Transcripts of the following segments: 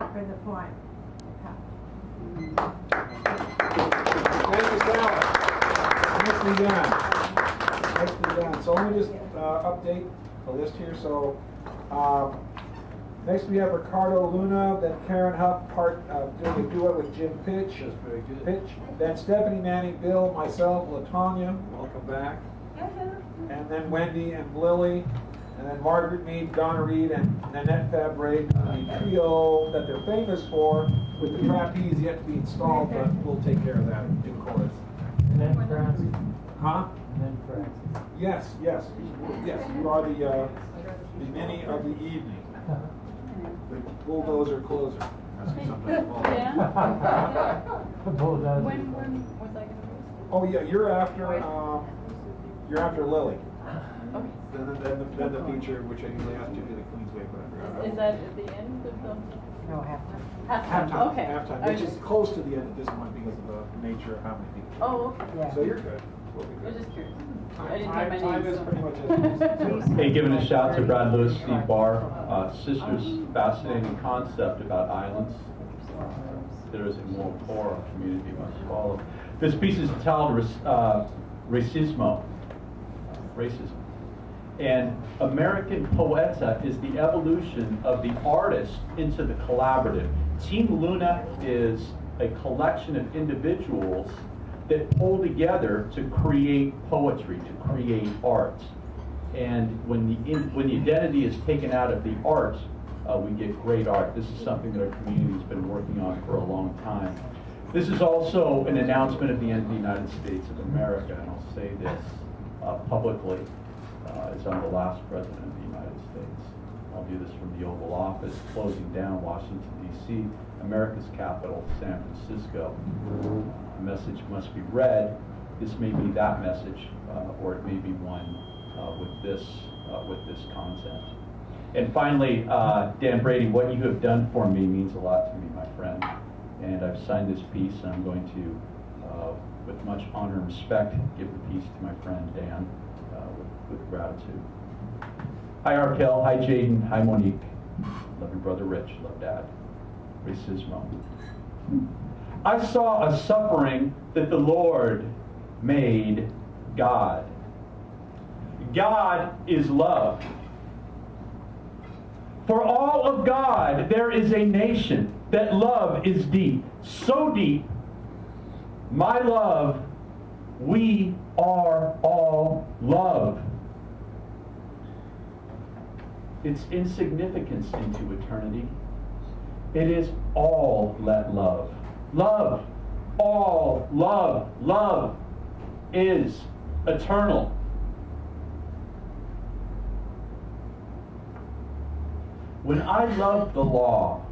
for the poem. Thank you, Sarah. Nicely done. Nicely done. So let me just update the list here. So next we have Ricardo Luna, then Karen Huff, doing a duet with Jim Pitch. That's very good. Pitch. Then Stephanie Manning, Bill, myself, LaTanya, welcome back. And then Wendy and Lily. And then Margaret Mead, Donna Reed, and Nanette Fabre, the trio that they're famous for, with the trapeze yet to be installed, but we'll take care of that in due course. And then Francis. Huh? And then Francis. Yes, yes, yes. You are the mini of the evening. The bulldozer closer. That's what sometimes called. The bulldozer. When was I going to be? Oh yeah, you're after Lily. Okay. Then the feature, which I usually have to do the Queensway, but I forgot. Is that at the end of the? No, halftime. Halftime, Okay. halftime, I which was is close to the end at this point because of the nature of how many people. Oh, okay. Yeah. So you're good. We'll be I was good. just curious. I didn't know my Time name. is So. pretty much it. Hey, giving a shout to Brad Lewis, Steve Barr, Sisters, fascinating concept about islands. There is a more poor community must follow. This piece is entitled Racismo, racism. And American Poeta is the evolution of the artist into the collaborative. Team Luna is a collection of individuals that pull together to create poetry, to create art. And when the identity is taken out of the art, we get great art. This is something that our community has been working on for a long time. This is also an announcement of the end of the United States of America, and I'll say this publicly, as I'm the last president of the United States. I'll do this from the Oval Office, closing down Washington, D.C., America's capital, San Francisco. A message must be read. This may be that message, or it may be one with this content. And finally, Dan Brady, what you have done for me means a lot to me, my friend. And I've signed this piece, and I'm going to, with much honor and respect, give the piece to my friend Dan with gratitude. Hi, Arkell. Hi, Jaden. Hi, Monique. Love your brother Rich. Love Dad. Racismo. I saw a suffering that the Lord made God. God is love. For all of God, there is a nation that love is deep. So deep, my love, we are all love. Its insignificance into eternity. It is all let love. Love. All love. Love is eternal. When I loved the law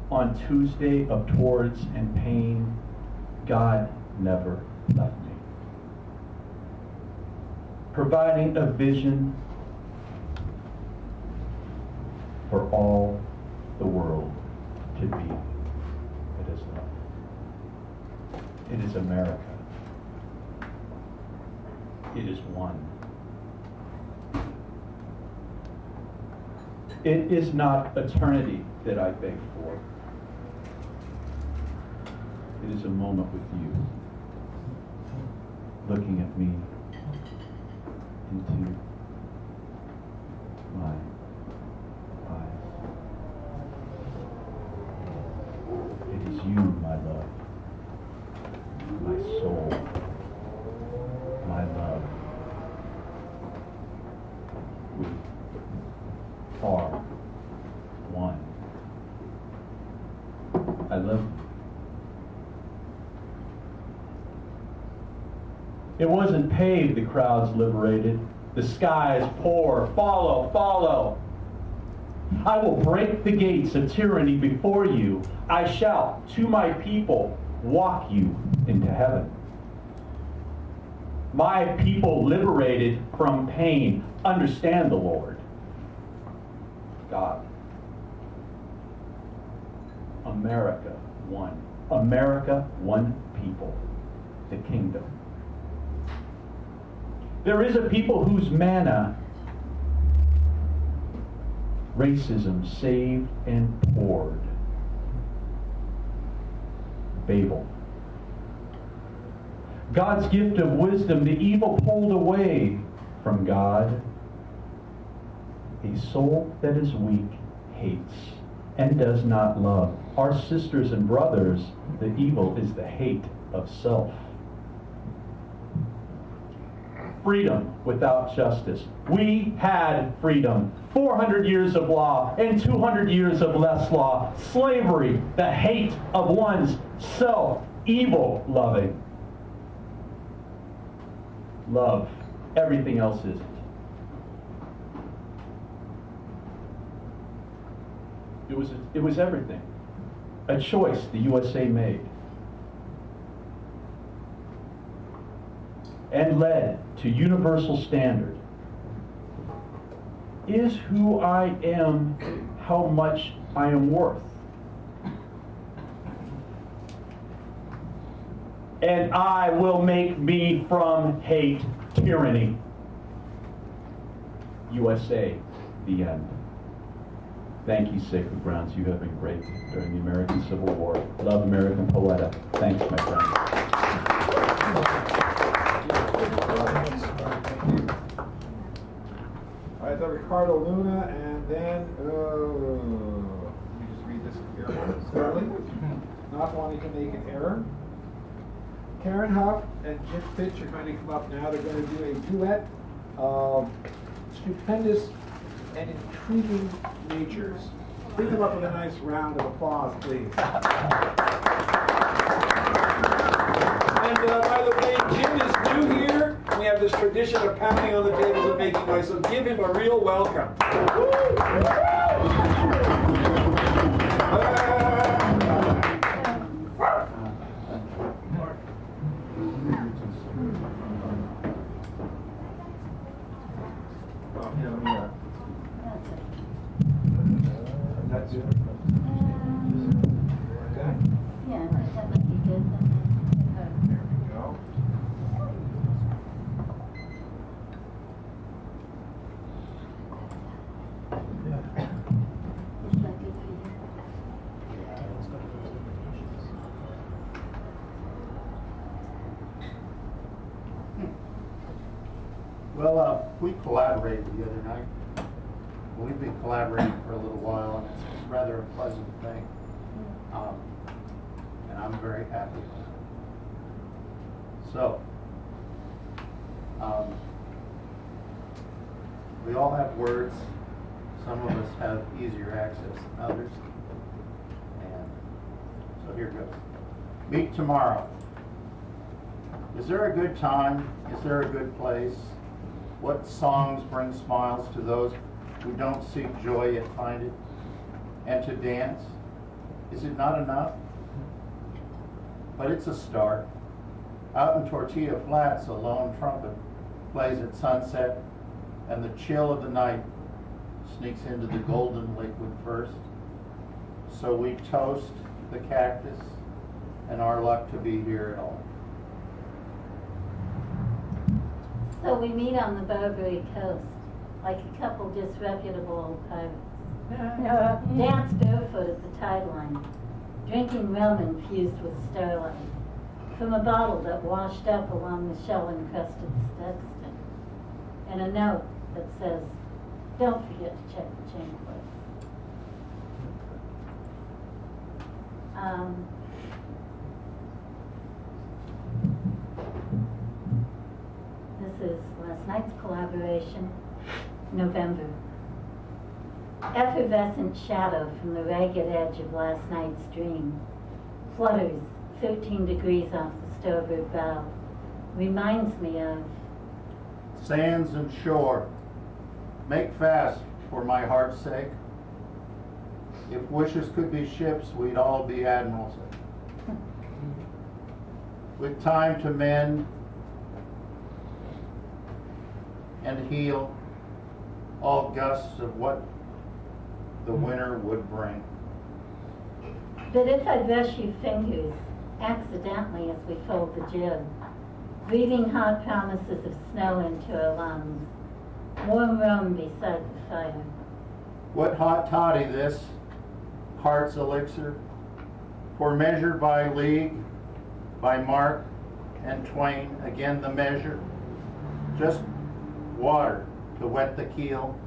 on Tuesday of torts and pain, God never left me. Providing a vision for all the world to be. It is love. It is America. It is one. It is not eternity that I beg for. It is a moment with you, looking at me into my eyes. It is you, my love, my soul, my love. We are one. I love you. It wasn't paved, the crowds liberated. The skies pour, follow, follow. I will break the gates of tyranny before you. I shall, to my people, walk you into heaven. My people liberated from pain, understand the Lord. God. America, one. America, one people. The kingdom. There is a people whose manna racism saved and poured. Babel. God's gift of wisdom, the evil pulled away from God. A soul that is weak hates and does not love. Our sisters and brothers, the evil is the hate of self. Freedom without justice. We had freedom. 400 years of law and 200 years of less law. Slavery, the hate of one's self. Evil loving. Love. Everything else isn't. It was everything. A choice the USA made. And led to universal standard. Is who I am how much I am worth? And I will make me from hate tyranny. USA, the end. Thank you, Sacred Grounds. You have been great during the American Civil War. Love, American Poeta. Thanks, my friend. All right, so Ricardo Luna, and then, let me just read this here slowly. Not wanting to make an error. Karen Huff and Jim Fitch are going to come up now. They're going to do a duet of stupendous and intriguing natures. Bring them up with a nice round of applause, please. And by the way, Jim is new here. We have this tradition of pounding on the tables and making noise, so give him a real welcome. Well, we collaborated the other night. We've been collaborating for a little while, and it's rather a pleasant thing. And I'm very happy. So, we all have words. Some of us have easier access than others. And so here goes. Meet tomorrow. Is there a good time? Is there a good place? What songs bring smiles to those who don't seek joy yet find it? And to dance? Is it not enough? But it's a start. Out in Tortilla Flats, a lone trumpet plays at sunset, and the chill of the night sneaks into the golden liquid first. So we toast the cactus and our luck to be here at all. So we meet on the Barbary Coast, like a couple disreputable old pirates. Dance barefoot at the tide line, drinking rum infused with starlight from a bottle that washed up along the shell-encrusted Stetson, and a note that says, "Don't forget to check the chain place." This is last night's collaboration, November. Effervescent shadow from the ragged edge of last night's dream flutters 13 degrees off the starboard bow. Reminds me of Sands and shore, make fast for my heart's sake. If wishes could be ships, we'd all be admirals. With time to mend and heal all gusts of what the winter would bring. But if I brush your fingers accidentally as we fold the jib, breathing hot promises of snow into our lungs, warm rum beside the fire. What hot toddy this, heart's elixir, For measured by league, by Mark and Twain, again the measure, just water to wet the keel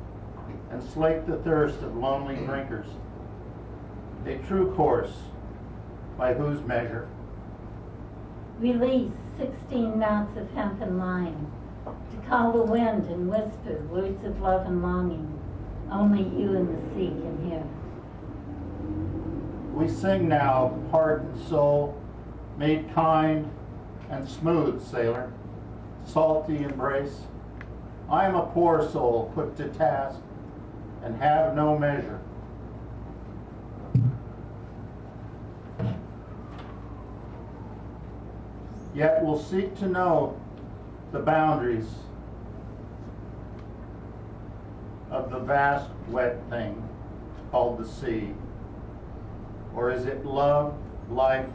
and slake the thirst of lonely drinkers. A true course, by whose measure? Release 16 knots of hempen line, to call the wind and whisper words of love and longing only you and the sea can hear. We sing now, heart and soul, made kind and smooth, sailor, salty embrace. I am a poor soul put to task and have no measure. Yet will seek to know the boundaries of the vast wet thing called the sea. Or is it love, life,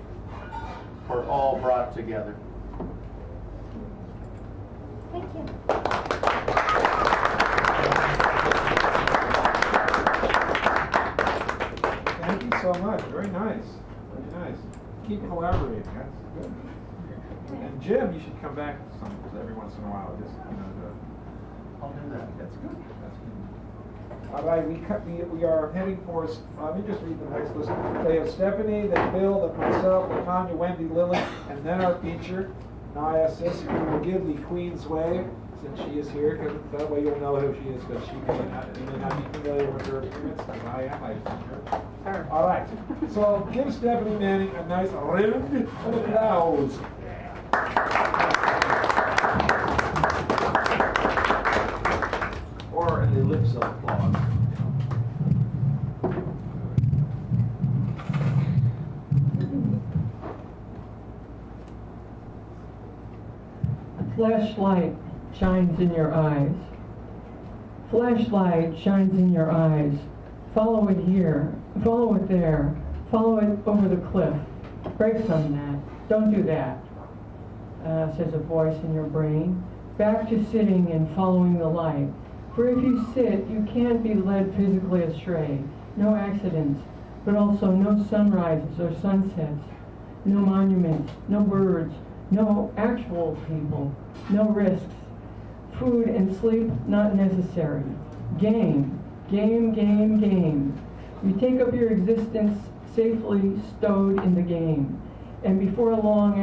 or all brought together? Thank you. Thank you so much. Very nice. Very nice. Keep collaborating. That's good. And Jim, you should come back every once in a while. Just I'll do that. that's good. That's good. All right, we are heading for. Let me just read the next list. They have Stephanie, then Bill, then myself, then Tanya, Wendy, Lily, and then our feature. Now I ask this: we will give the Queen's Wave since she is here, because that way you'll know who she is, because you may not be familiar with her appearance, as I am. I think her. All right. So give Stephanie Manning a nice round of applause. Or an ellipse of applause. Flashlight shines in your eyes. Flashlight shines in your eyes. Follow it here. Follow it there. Follow it over the cliff. Brakes on that. Don't do that, says a voice in your brain. Back to sitting and following the light. For if you sit, you can't be led physically astray. No accidents, but also no sunrises or sunsets. No monuments, no birds, no actual people, no risks. Food and sleep not necessary. Game, game, game, game. You take up your existence safely stowed in the game. And before long,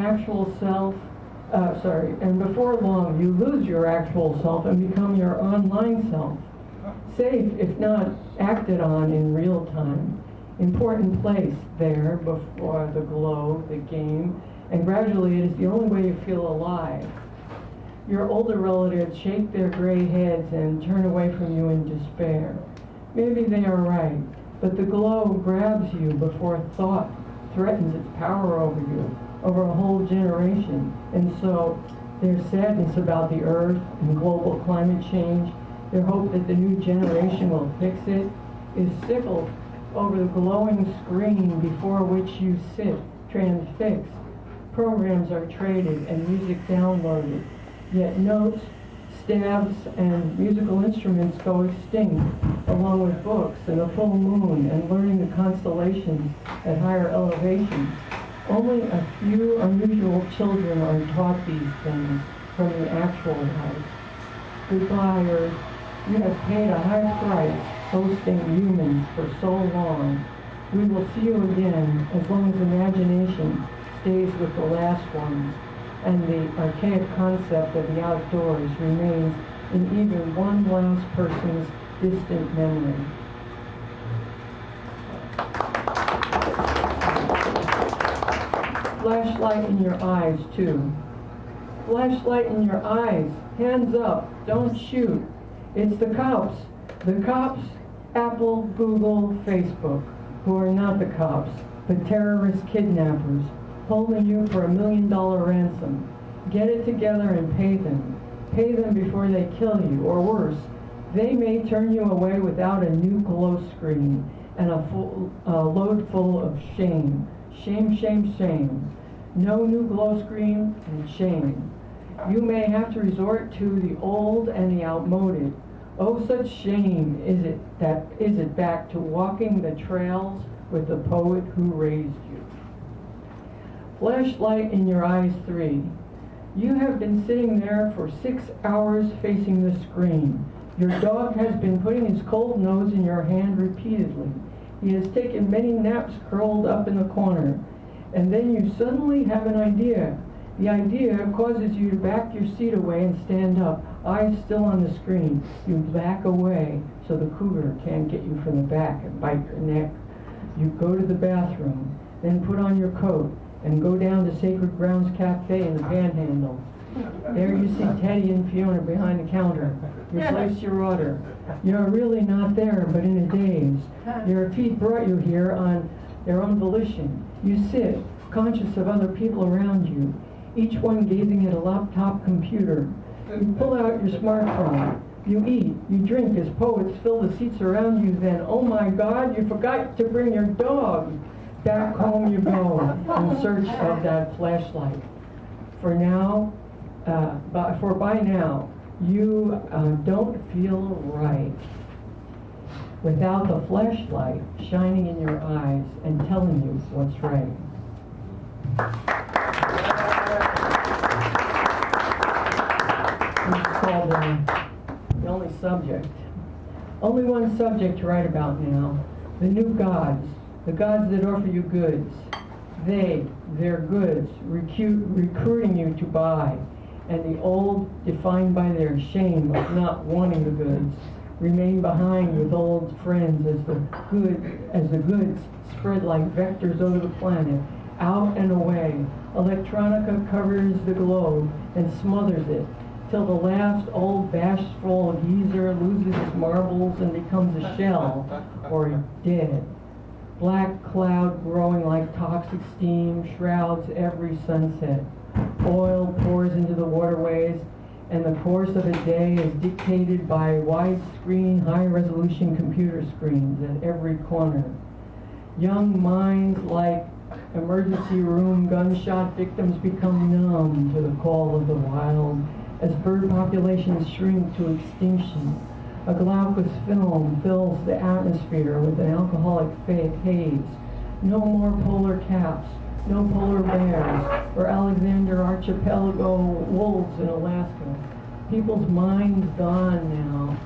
before long, you lose your actual self and become your online self. Safe, if not acted on in real time. Important place there before the glow, the game, and gradually it is the only way you feel alive. Your older relatives shake their gray heads and turn away from you in despair. Maybe they are right, but the glow grabs you before thought threatens its power over you, over a whole generation. And so their sadness about the earth and global climate change, their hope that the new generation will fix it, is sickled over the glowing screen before which you sit, transfixed. Programs are traded and music downloaded, yet notes, stabs, and musical instruments go extinct, along with books and a full moon and learning the constellations at higher elevations. Only a few unusual children are taught these things from the actual life. Goodbye, Earth. You have paid a high price hosting humans for so long. We will see you again as long as imagination stays with the last ones, and the archaic concept of the outdoors remains in even one last person's distant memory. Flashlight in your eyes, too. Flashlight in your eyes. Hands up. Don't shoot. It's the cops. The cops, Apple, Google, Facebook, who are not the cops, but terrorist kidnappers, holding you for $1 million ransom. Get it together and pay them. Pay them before they kill you, or worse, they may turn you away without a new glow screen and a load full of shame. Shame, shame, shame. No new glow screen and shame. You may have to resort to the old and the outmoded. Oh, such shame is it back to walking the trails with the poet who raised you. Flashlight in your eyes 3. You have been sitting there for 6 hours facing the screen. Your dog has been putting his cold nose in your hand repeatedly. He has taken many naps curled up in the corner. And then you suddenly have an idea. The idea causes you to back your seat away and stand up, eyes still on the screen. You back away so the cougar can't get you from the back and bite your neck. You go to the bathroom, then put on your coat and go down to Sacred Grounds Cafe in the Panhandle. There you see Teddy and Fiona behind the counter. You place your order. You're really not there, but in a daze. Your feet brought you here on their own volition. You sit, conscious of other people around you, each one gazing at a laptop computer. You pull out your smartphone. You eat, you drink as poets fill the seats around you. Then, oh my God, you forgot to bring your dog. Back home you go in search of that flashlight. For now, by now, you don't feel right without the flashlight shining in your eyes and telling you what's right. This is called the only subject. Only one subject to write about now. The new gods. The gods that offer you goods. Their goods, recruiting you to buy. And the old, defined by their shame of not wanting the goods, remain behind with old friends as the goods spread like vectors over the planet, out and away. Electronica covers the globe and smothers it, till the last old bashful geezer loses his marbles and becomes a shell, or dead. Black cloud growing like toxic steam shrouds every sunset. Oil pours into the waterways, and the course of a day is dictated by widescreen, high-resolution computer screens at every corner. Young minds like emergency room gunshot victims become numb to the call of the wild as bird populations shrink to extinction. A glaucous film fills the atmosphere with an alcoholic haze. No more polar caps, no polar bears, or Alexander Archipelago wolves in Alaska. People's minds gone now.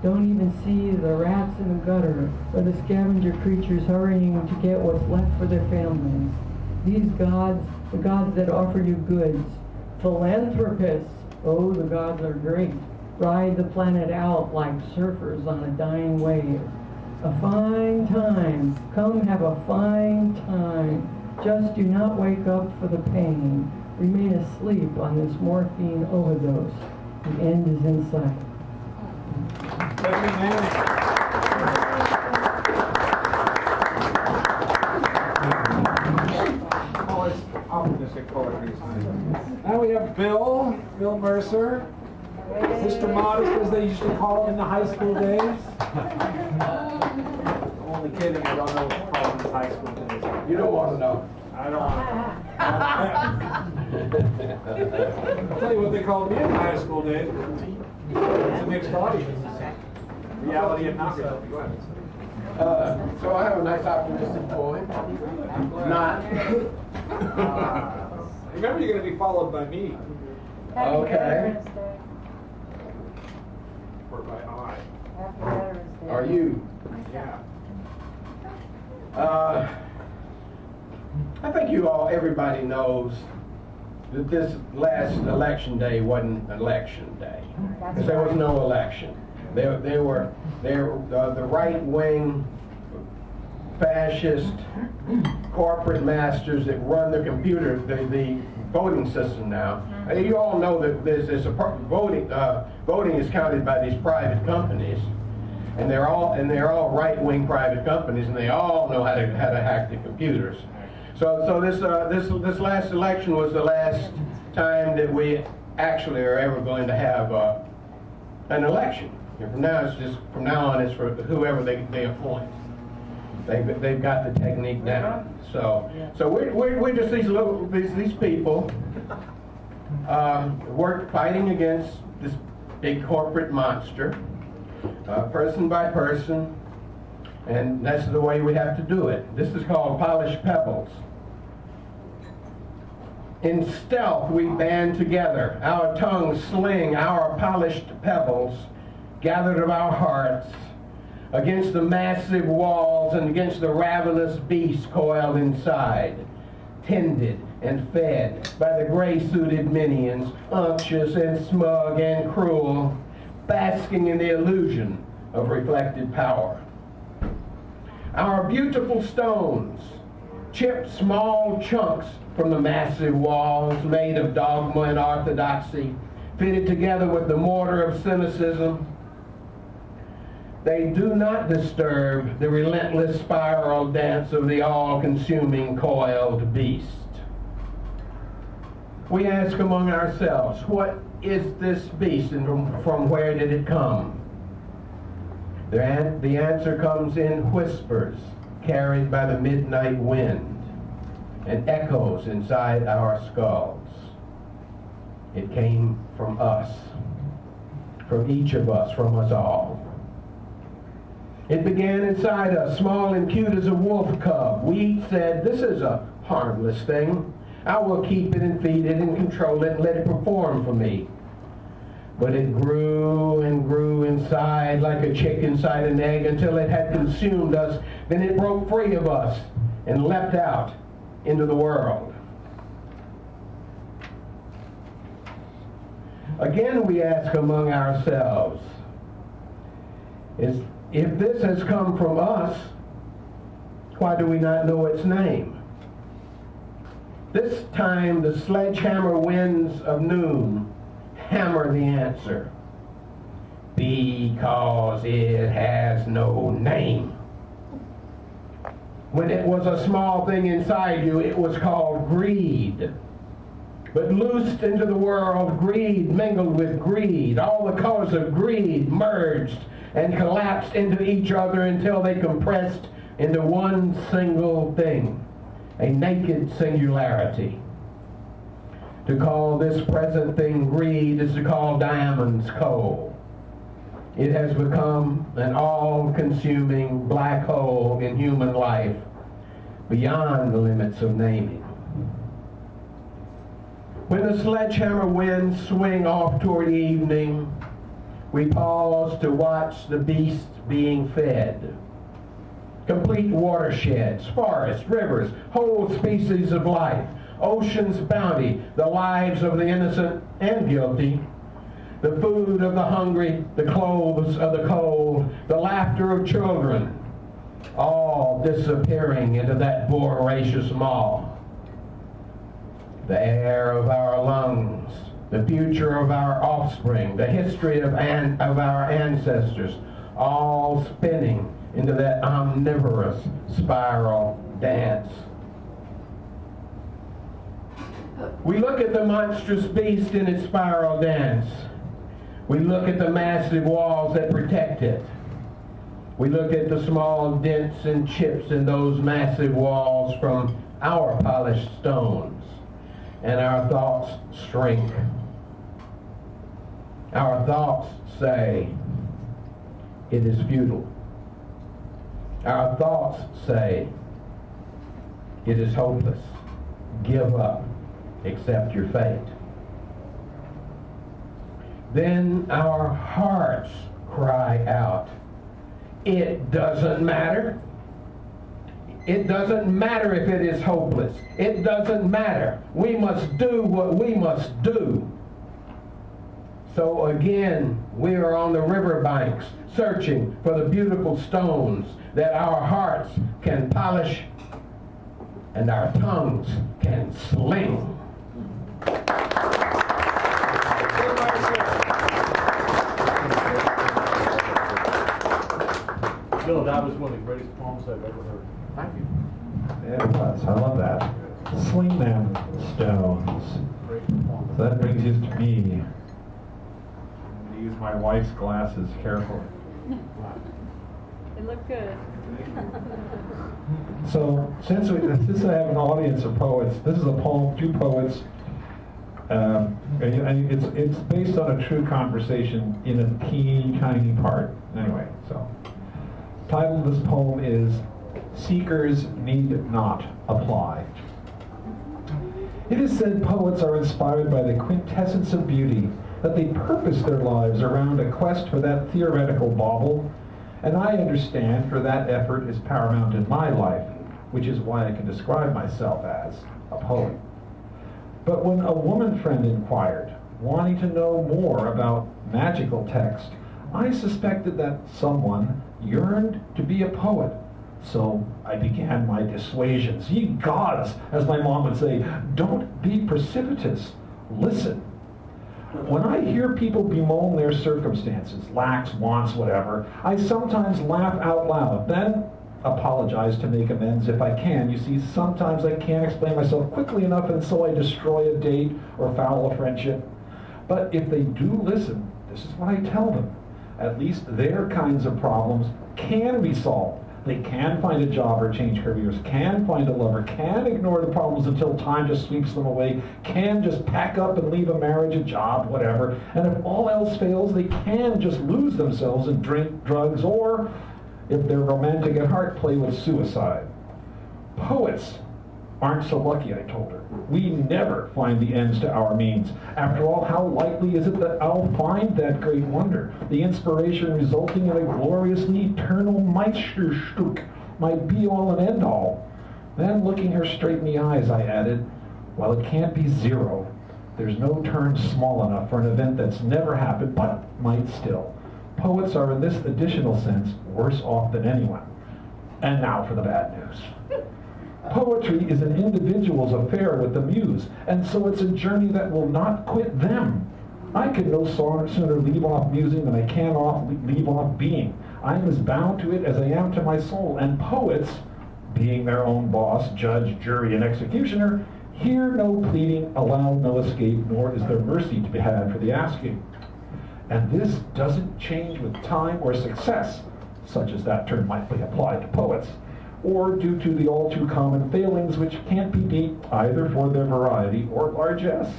Don't even see the rats in the gutter or the scavenger creatures hurrying to get what's left for their families. These gods, the gods that offer you goods, philanthropists, oh, the gods are great, ride the planet out like surfers on a dying wave. A fine time, come have a fine time. Just do not wake up for the pain. Remain asleep on this morphine overdose. The end is in sight. Optimistic poetry. Now we have Bill Mercer, Mr. Modest, as they used to call him in the high school days. Only kidding, I don't know what to call him in his high school days. You don't want to know. I don't want to. I'll tell you what they called me in high school days. It's a mixed audience. Reality and not reality. Go ahead. So I have a nice optimistic poem. Not. Remember, you're going to be followed by me. Okay. Or by I. Are you? Yeah. I think everybody knows that this last election day wasn't election day, because there was no election. They were the right-wing fascist corporate masters that run the computer, the voting system now. And you all know that there's a voting is counted by these private companies, and they're all right-wing private companies, and they all know how to hack the computers. So this last election was the last time that we actually are ever going to have an election. And from now on it's for whoever they appoint. They've got the technique down. So we're just these people fighting against this big corporate monster, person by person, and that's the way we have to do it. This is called polished pebbles. In stealth we band together, our tongues sling our polished pebbles, gathered of our hearts, against the massive walls and against the ravenous beast coiled inside, tended and fed by the gray-suited minions, unctuous and smug and cruel, basking in the illusion of reflected power. Our beautiful stones, chipped small chunks from the massive walls made of dogma and orthodoxy, fitted together with the mortar of cynicism, they do not disturb the relentless spiral dance of the all-consuming coiled beast. We ask among ourselves, what is this beast and from where did it come? The answer comes in whispers carried by the midnight wind and echoes inside our skulls. It came from us, from each of us, from us all. It began inside us, small and cute as a wolf cub. We said, this is a harmless thing. I will keep it and feed it and control it and let it perform for me. But it grew and grew inside like a chick inside an egg until it had consumed us. Then it broke free of us and leapt out into the world. Again, we ask among ourselves, if this has come from us, why do we not know its name? This time the sledgehammer winds of noon hammer the answer. Because it has no name. When it was a small thing inside you, it was called greed. But loosed into the world, greed mingled with greed. All the colors of greed merged and collapsed into each other until they compressed into one single thing, a naked singularity. To call this present thing greed is to call diamonds coal. It has become an all-consuming black hole in human life, beyond the limits of naming. When the sledgehammer winds swing off toward evening, we pause to watch the beast being fed. Complete watersheds, forests, rivers, whole species of life, ocean's bounty, the lives of the innocent and guilty, the food of the hungry, the clothes of the cold, the laughter of children, all disappearing into that voracious maw. The air of our lungs, the future of our offspring, the history of our ancestors, all spinning into that omnivorous spiral dance. We look at the monstrous beast in its spiral dance. We look at the massive walls that protect it. We look at the small dents and chips in those massive walls from our polished stones, and our thoughts shrink. Our thoughts say, it is futile. Our thoughts say, it is hopeless. Give up. Accept your fate. Then our hearts cry out, it doesn't matter. It doesn't matter if it is hopeless. It doesn't matter. We must do what we must do. So again, we are on the riverbanks searching for the beautiful stones that our hearts can polish and our tongues can sling. Bill, that was one of the greatest poems I've ever heard. Thank you. Yeah, it was. I love that. Sling them stones. Great performance. So that brings us to me. I'm going to use my wife's glasses carefully. It looked good. So since I have an audience of poets, this is a poem, two poets. And it's based on a true conversation in a teeny tiny part. Anyway, so title of this poem is Seekers Need Not Apply. It is said poets are inspired by the quintessence of beauty, that they purpose their lives around a quest for that theoretical bauble, and I understand for that effort is paramount in my life, which is why I can describe myself as a poet. But when a woman friend inquired, wanting to know more about magical text, I suspected that someone yearned to be a poet. So I began my dissuasions. Ye gods, as my mom would say, don't be precipitous. Listen. When I hear people bemoan their circumstances, lacks, wants, whatever, I sometimes laugh out loud, then apologize to make amends if I can. You see, sometimes I can't explain myself quickly enough, and so I destroy a date or foul a friendship. But if they do listen, this is what I tell them. At least their kinds of problems can be solved. They can find a job or change careers, can find a lover, can ignore the problems until time just sweeps them away, can just pack up and leave a marriage, a job, whatever. And if all else fails, they can just lose themselves in drink, drugs, or, if they're romantic at heart, play with suicide. Poets aren't so lucky, I told her. We never find the ends to our means. After all, how likely is it that I'll find that great wonder, the inspiration resulting in a glorious and eternal Meisterstück, my be-all and end-all? Then, looking her straight in the eyes, I added, while it can't be zero, there's no term small enough for an event that's never happened, but might still. Poets are, in this additional sense, worse off than anyone. And now for the bad news. Poetry is an individual's affair with the muse, and so it's a journey that will not quit them. I can no sooner leave off musing than I can leave off being. I am as bound to it as I am to my soul, and poets, being their own boss, judge, jury, and executioner, hear no pleading, allow no escape, nor is there mercy to be had for the asking. And this doesn't change with time or success, such as that term might be applied to poets, or due to the all too common failings which can't be beat either for their variety or largesse.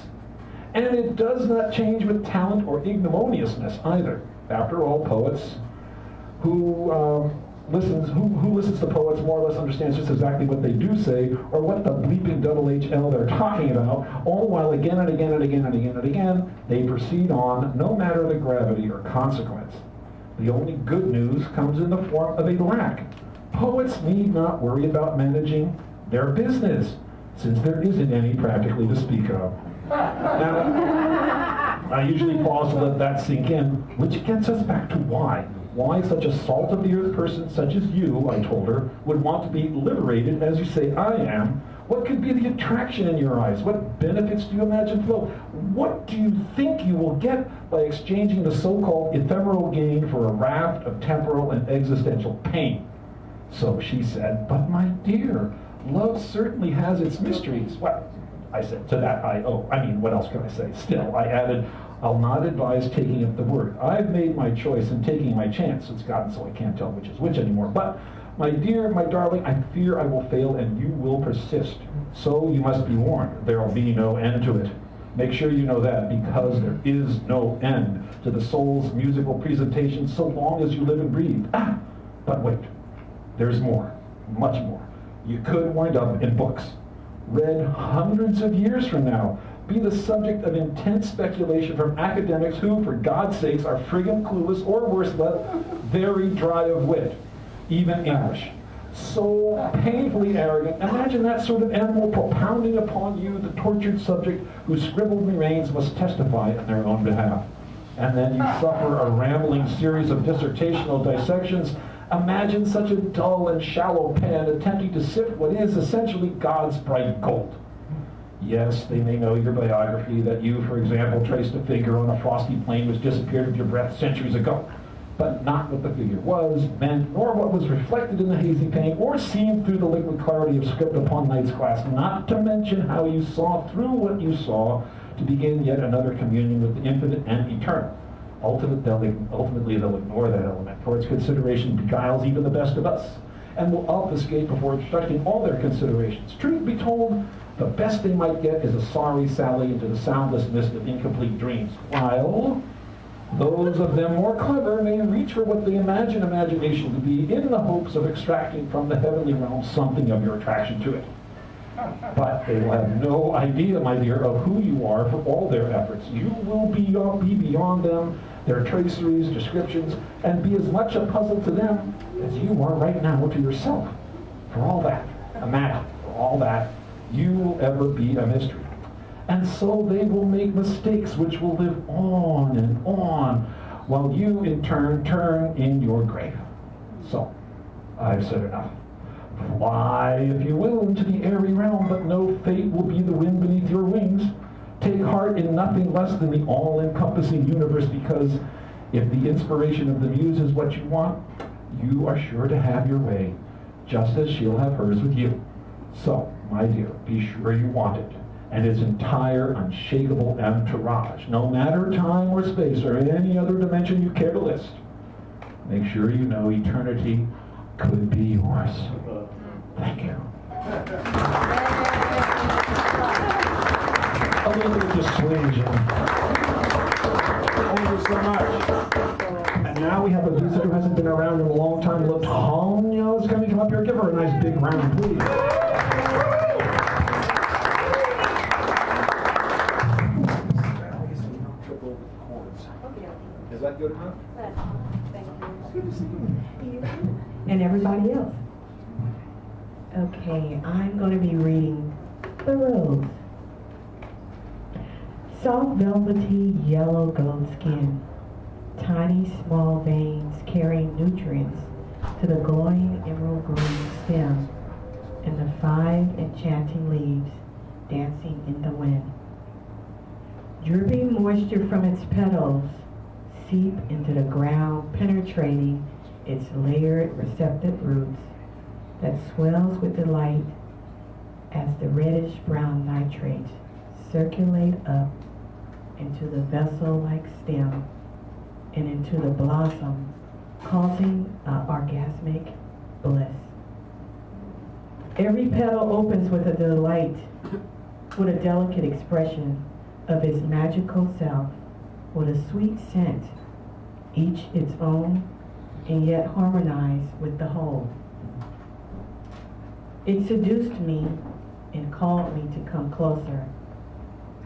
And it does not change with talent or ignominiousness either. After all, poets who listens to poets more or less understands just exactly what they do say, or what the bleeping double HL they're talking about, all while again and again and again and again and again they proceed on, no matter the gravity or consequence. The only good news comes in the form of a lack. Poets need not worry about managing their business, since there isn't any practically to speak of. Now, I usually pause to let that sink in, which gets us back to why. Why such a salt-of-the-earth person such as you, I told her, would want to be liberated as you say I am. What could be the attraction in your eyes? What benefits do you imagine flow? What do you think you will get by exchanging the so-called ephemeral gain for a raft of temporal and existential pain? So she said, but my dear, love certainly has its mysteries. Well, I said, to that what else can I say? Still, I added, I'll not advise taking at the word. I've made my choice and taking my chance. It's gotten so I can't tell which is which anymore. But, my dear, my darling, I fear I will fail and you will persist. So you must be warned. There will be no end to it. Make sure you know that, because there is no end to the soul's musical presentation so long as you live and breathe. But wait. There's more, much more. You could wind up in books, read hundreds of years from now, be the subject of intense speculation from academics who, for God's sakes, are friggin' clueless, or worse yet, very dry of wit, even English. So painfully arrogant. Imagine that sort of animal propounding upon you the tortured subject whose scribbled remains must testify in their own behalf. And then you suffer a rambling series of dissertational dissections. Imagine such a dull and shallow pen attempting to sift what is essentially God's bright gold. Yes, they may know your biography, that you, for example, traced a figure on a frosty plain which disappeared with your breath centuries ago, but not what the figure was, meant, nor what was reflected in the hazy paint, or seen through the liquid clarity of script upon night's glass, not to mention how you saw through what you saw to begin yet another communion with the infinite and eternal. Ultimately, they'll ignore that element, for its consideration beguiles even the best of us, and will obfuscate before obstructing all their considerations. Truth be told, the best they might get is a sorry sally into the soundless mist of incomplete dreams, while those of them more clever may reach for what they imagine imagination to be in the hopes of extracting from the heavenly realm something of your attraction to it. But they will have no idea, my dear, of who you are for all their efforts. You will be beyond them, their traceries, descriptions, and be as much a puzzle to them as you are right now to yourself. For all that, imagine, for all that, you will ever be a mystery. And so they will make mistakes which will live on and on, while you in turn turn in your grave. So, I've said enough. Fly, if you will, into the airy realm, but no fate will be the wind beneath your wings. Take heart in nothing less than the all-encompassing universe, because if the inspiration of the muse is what you want, you are sure to have your way, just as she'll have hers with you. So, my dear, be sure you want it, and its entire unshakable entourage, no matter time or space or any other dimension you care to list. Make sure you know eternity could be yours. Thank you. A little bit of just swing, Jim. Thank you so much. And now we have a visitor who hasn't been around in a long time. Latonya is going to come up here. Give her a nice big round, please. Is that good enough? Thank you. It's good to see you. And everybody else. Okay, I'm going to be reading The Rose. Soft velvety yellow goat skin, tiny small veins carrying nutrients to the glowing emerald green stem, and the 5 enchanting leaves dancing in the wind. Dripping moisture from its petals seep into the ground, penetrating its layered receptive roots that swells with delight as the reddish-brown nitrates circulate up into the vessel-like stem and into the blossom, causing orgasmic bliss. Every petal opens with a delight, with a delicate expression of its magical self, with a sweet scent, each its own, and yet harmonized with the whole. It seduced me and called me to come closer.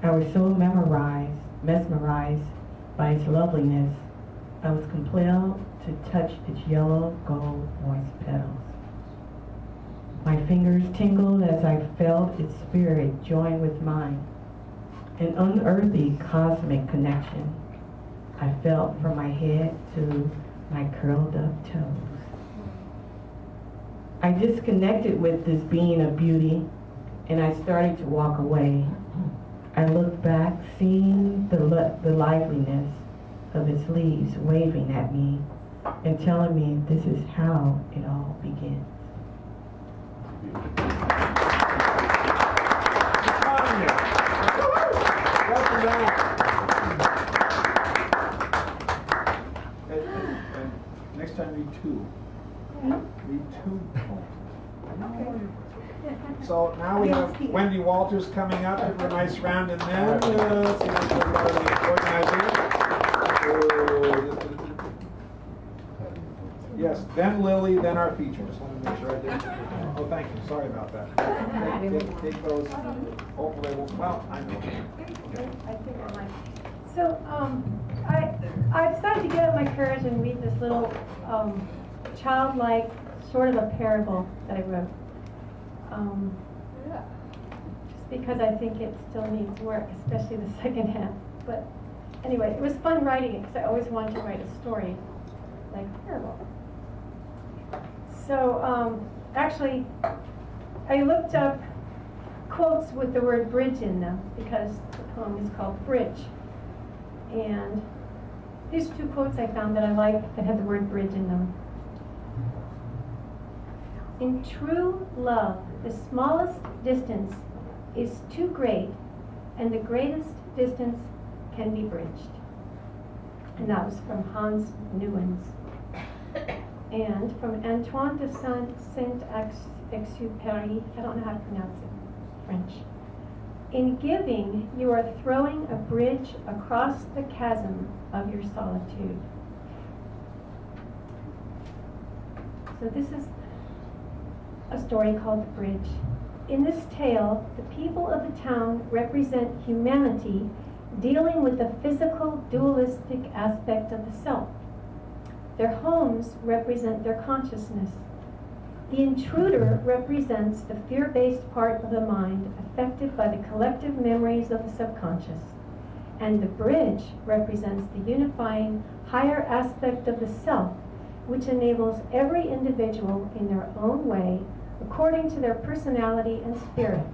I was so mesmerized by its loveliness, I was compelled to touch its yellow gold moist petals. My fingers tingled as I felt its spirit join with mine, an unearthly cosmic connection I felt from my head to my curled up toes. I disconnected with this being of beauty, and I started to walk away. I looked back, seeing the liveliness of its leaves waving at me and telling me this is how it all begins. Welcome back. And next time read 2. Read 2 poems. So now we have Wendy Walters coming up. Give her a nice round, and then let's see what's the organizer. Yes, then Lily, then our feature. Just want to make sure I did. Oh, thank you. Sorry about that. Take those. Hopefully, they will. Well, I know. Okay. I think I might. So, I decided to get up my courage and read this little childlike sort of a parable that I wrote. Just because I think it still needs work, especially the second half. But anyway, it was fun writing it because I always wanted to write a story like a parable. So actually, I looked up quotes with the word bridge in them because the poem is called Bridge. And these 2 quotes I found that I liked that had the word bridge in them. In true love, the smallest distance is too great, and the greatest distance can be bridged. And that was from Hans Newens. And from Antoine de Saint-Exupéry, I don't know how to pronounce it, French. In giving, you are throwing a bridge across the chasm of your solitude. So this is a story called The Bridge. In this tale, the people of the town represent humanity dealing with the physical, dualistic aspect of the self. Their homes represent their consciousness. The intruder represents the fear-based part of the mind affected by the collective memories of the subconscious. And the bridge represents the unifying higher aspect of the self, which enables every individual in their own way, according to their personality and spirit,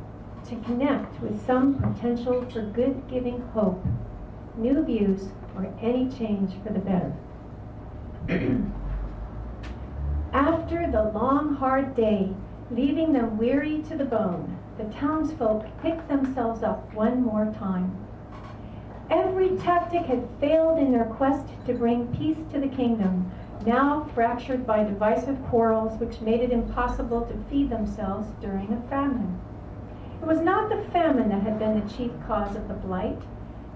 to connect with some potential for good-giving hope, new views, or any change for the better. After the long, hard day, leaving them weary to the bone, the townsfolk picked themselves up one more time. Every tactic had failed in their quest to bring peace to the kingdom, now fractured by divisive quarrels which made it impossible to feed themselves during a famine. It was not the famine that had been the chief cause of the blight.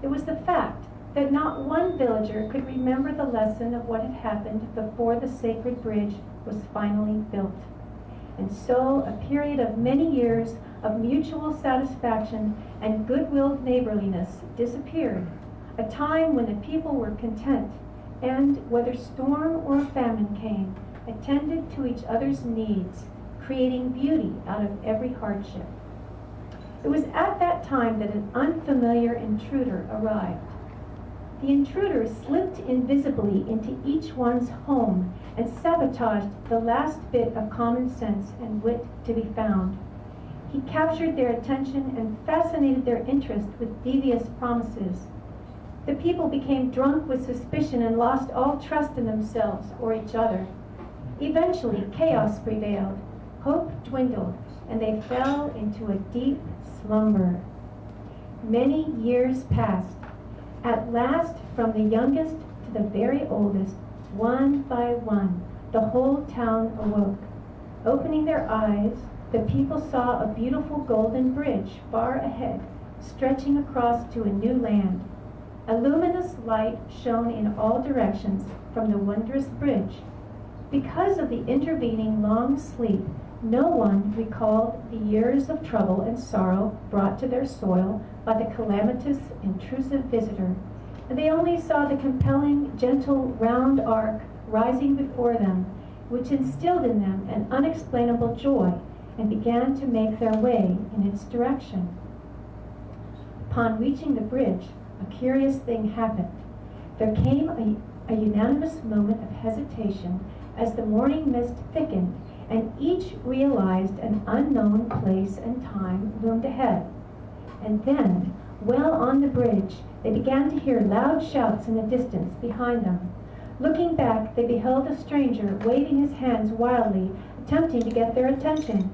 It was the fact that not one villager could remember the lesson of what had happened before the sacred bridge was finally built. And so a period of many years of mutual satisfaction and good-willed neighborliness disappeared, a time when the people were content and, whether storm or famine came, attended to each other's needs, creating beauty out of every hardship. It was at that time that an unfamiliar intruder arrived. The intruder slipped invisibly into each one's home and sabotaged the last bit of common sense and wit to be found. He captured their attention and fascinated their interest with devious promises. The people became drunk with suspicion and lost all trust in themselves or each other. Eventually, chaos prevailed, hope dwindled, and they fell into a deep slumber. Many years passed. At last, from the youngest to the very oldest, one by one, the whole town awoke. Opening their eyes, the people saw a beautiful golden bridge far ahead, stretching across to a new land. A luminous light shone in all directions from the wondrous bridge. Because of the intervening long sleep, no one recalled the years of trouble and sorrow brought to their soil by the calamitous, intrusive visitor, and they only saw the compelling, gentle, round arc rising before them, which instilled in them an unexplainable joy and began to make their way in its direction. Upon reaching the bridge, a curious thing happened. There came a unanimous moment of hesitation as the morning mist thickened and each realized an unknown place and time loomed ahead. And then, well on the bridge, they began to hear loud shouts in the distance behind them. Looking back, they beheld a stranger waving his hands wildly, attempting to get their attention.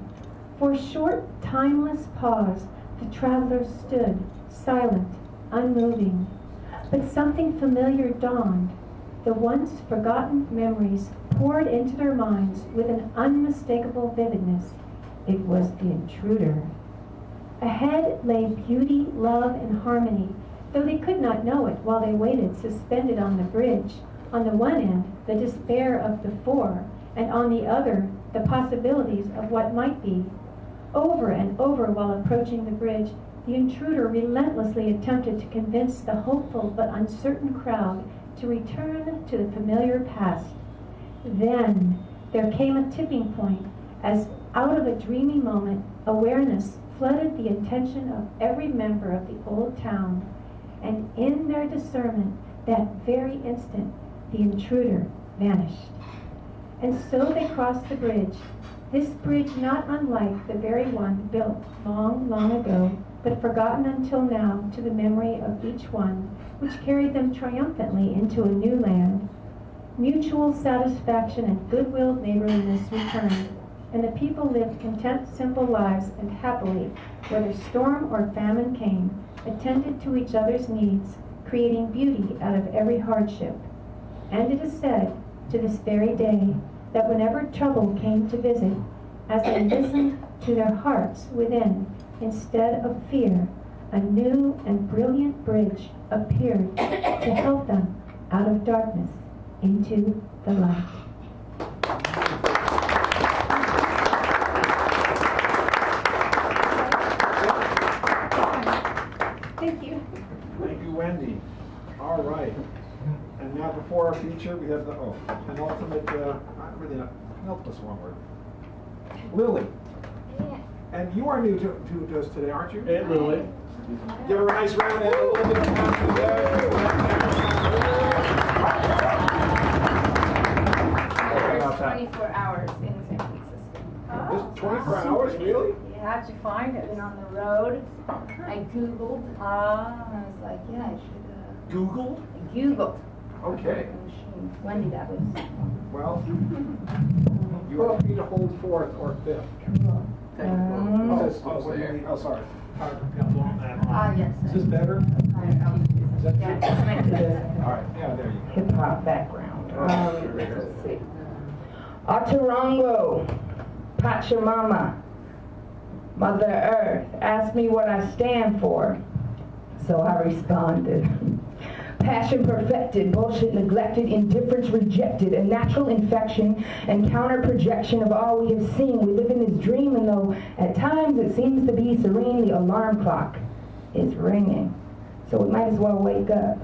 For a short, timeless pause, the travelers stood, silent, unmoving. But something familiar dawned. The once forgotten memories poured into their minds with an unmistakable vividness. It was the intruder. Ahead lay beauty, love, and harmony, though they could not know it while they waited suspended on the bridge. On the one end, the despair of before, and on the other, the possibilities of what might be. Over and over while approaching the bridge, the intruder relentlessly attempted to convince the hopeful but uncertain crowd to return to the familiar past. Then there came a tipping point as, out of a dreamy moment, awareness flooded the attention of every member of the old town, and in their discernment, that very instant, the intruder vanished. And so they crossed the bridge, this bridge not unlike the very one built long, long ago, but forgotten until now to the memory of each one, which carried them triumphantly into a new land. Mutual satisfaction and good-willed neighborliness returned, and the people lived content, simple lives, and happily, whether storm or famine came, attended to each other's needs, creating beauty out of every hardship. And it is said, to this very day, that whenever trouble came to visit, as they listened to their hearts within, instead of fear, a new and brilliant bridge appeared to help them out of darkness into the light. Thank you. Thank you, Wendy. All right. And now before our feature, we have the penultimate, not really a penultimate one word. Lily. And you are new to us today, aren't you? Hey, Lily. Give her a nice round and a little bit of applause there. About that. 24 hours in San Francisco. Just 24 hours, really? How'd you find it? Been on the road. I Googled. And I was like, yeah, I should. Googled? I Googled. Okay. Wendy, that was. Well, you are free to hold fourth or fifth. Oh, sorry. Yes. Is this better? Is that Yeah. All right. Yeah, there you go. Hip hop background. Let's see. Atarongo, Pachamama, Mother Earth, asked me what I stand for. So I responded. Passion perfected, bullshit neglected, indifference rejected, a natural infection and counter-projection of all we have seen. We live in this dream, and though at times it seems to be serene, the alarm clock is ringing. So we might as well wake up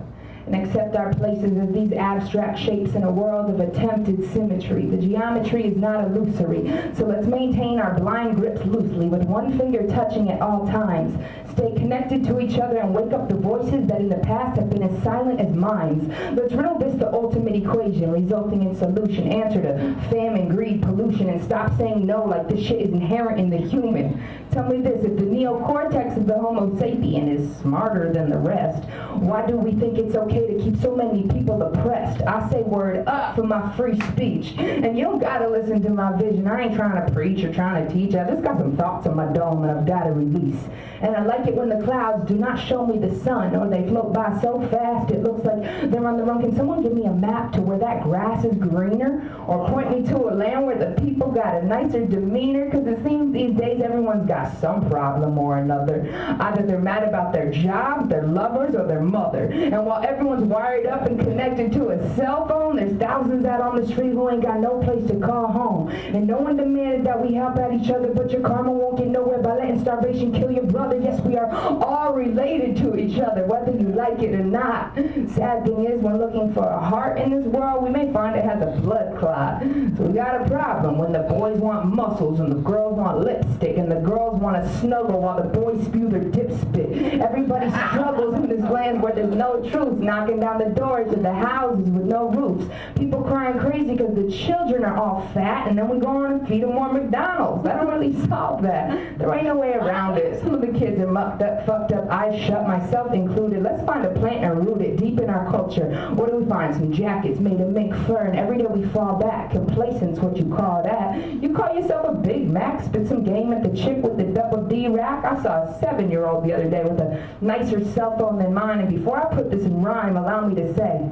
and accept our places as these abstract shapes in a world of attempted symmetry. The geometry is not illusory, so let's maintain our blind grips loosely with one finger touching at all times. Stay connected to each other and wake up the voices that in the past have been as silent as minds. Let's riddle this the ultimate equation, resulting in solution. Answer to famine, greed, pollution, and stop saying no like this shit is inherent in the human. Tell me this, if the neocortex of the Homo sapien is smarter than the rest, why do we think it's okay to keep so many people oppressed? I say word up for my free speech. And you don't gotta listen to my vision. I ain't trying to preach or trying to teach. I just got some thoughts on my dome and I've gotta release. And I like it when the clouds do not show me the sun, or they float by so fast it looks like they're on the run. Can someone give me a map to where that grass is greener? Or point me to a land where the people got a nicer demeanor? Because it seems these days everyone's got some problem or another. Either they're mad about their job, their lovers, or their mother. And while everyone's wired up and connected to a cell phone, there's thousands out on the street who ain't got no place to call home. And no one demanded that we help out each other, but your karma won't get nowhere by letting starvation kill your brother. Yes, we are all related to each other, whether you like it or not. Sad thing is, when looking for a heart in this world, we may find it has a blood clot. So we got a problem when the boys want muscles and the girls want lipstick and the girls want to snuggle while the boys spew their dip spit. Everybody struggles in this land where there's no truth, knocking down the doors of the houses with no roofs. People crying crazy because the children are all fat, and then we go on and feed them more McDonald's. That don't really solve that. There ain't no way around it. Some of the kids are mucked up, fucked up, eyes shut, myself included. Let's find a plant and root it deep in our culture. What do we find? Some jackets made of mink fur, and every day we fall back. Complacent's what you call that. You call yourself a Big Mac, spit some game at the chick with the double D rack. I saw a 7-year-old the other day with a nicer cell phone than mine, and before I put this in rhyme, allow me to say,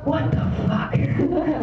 what the fuck?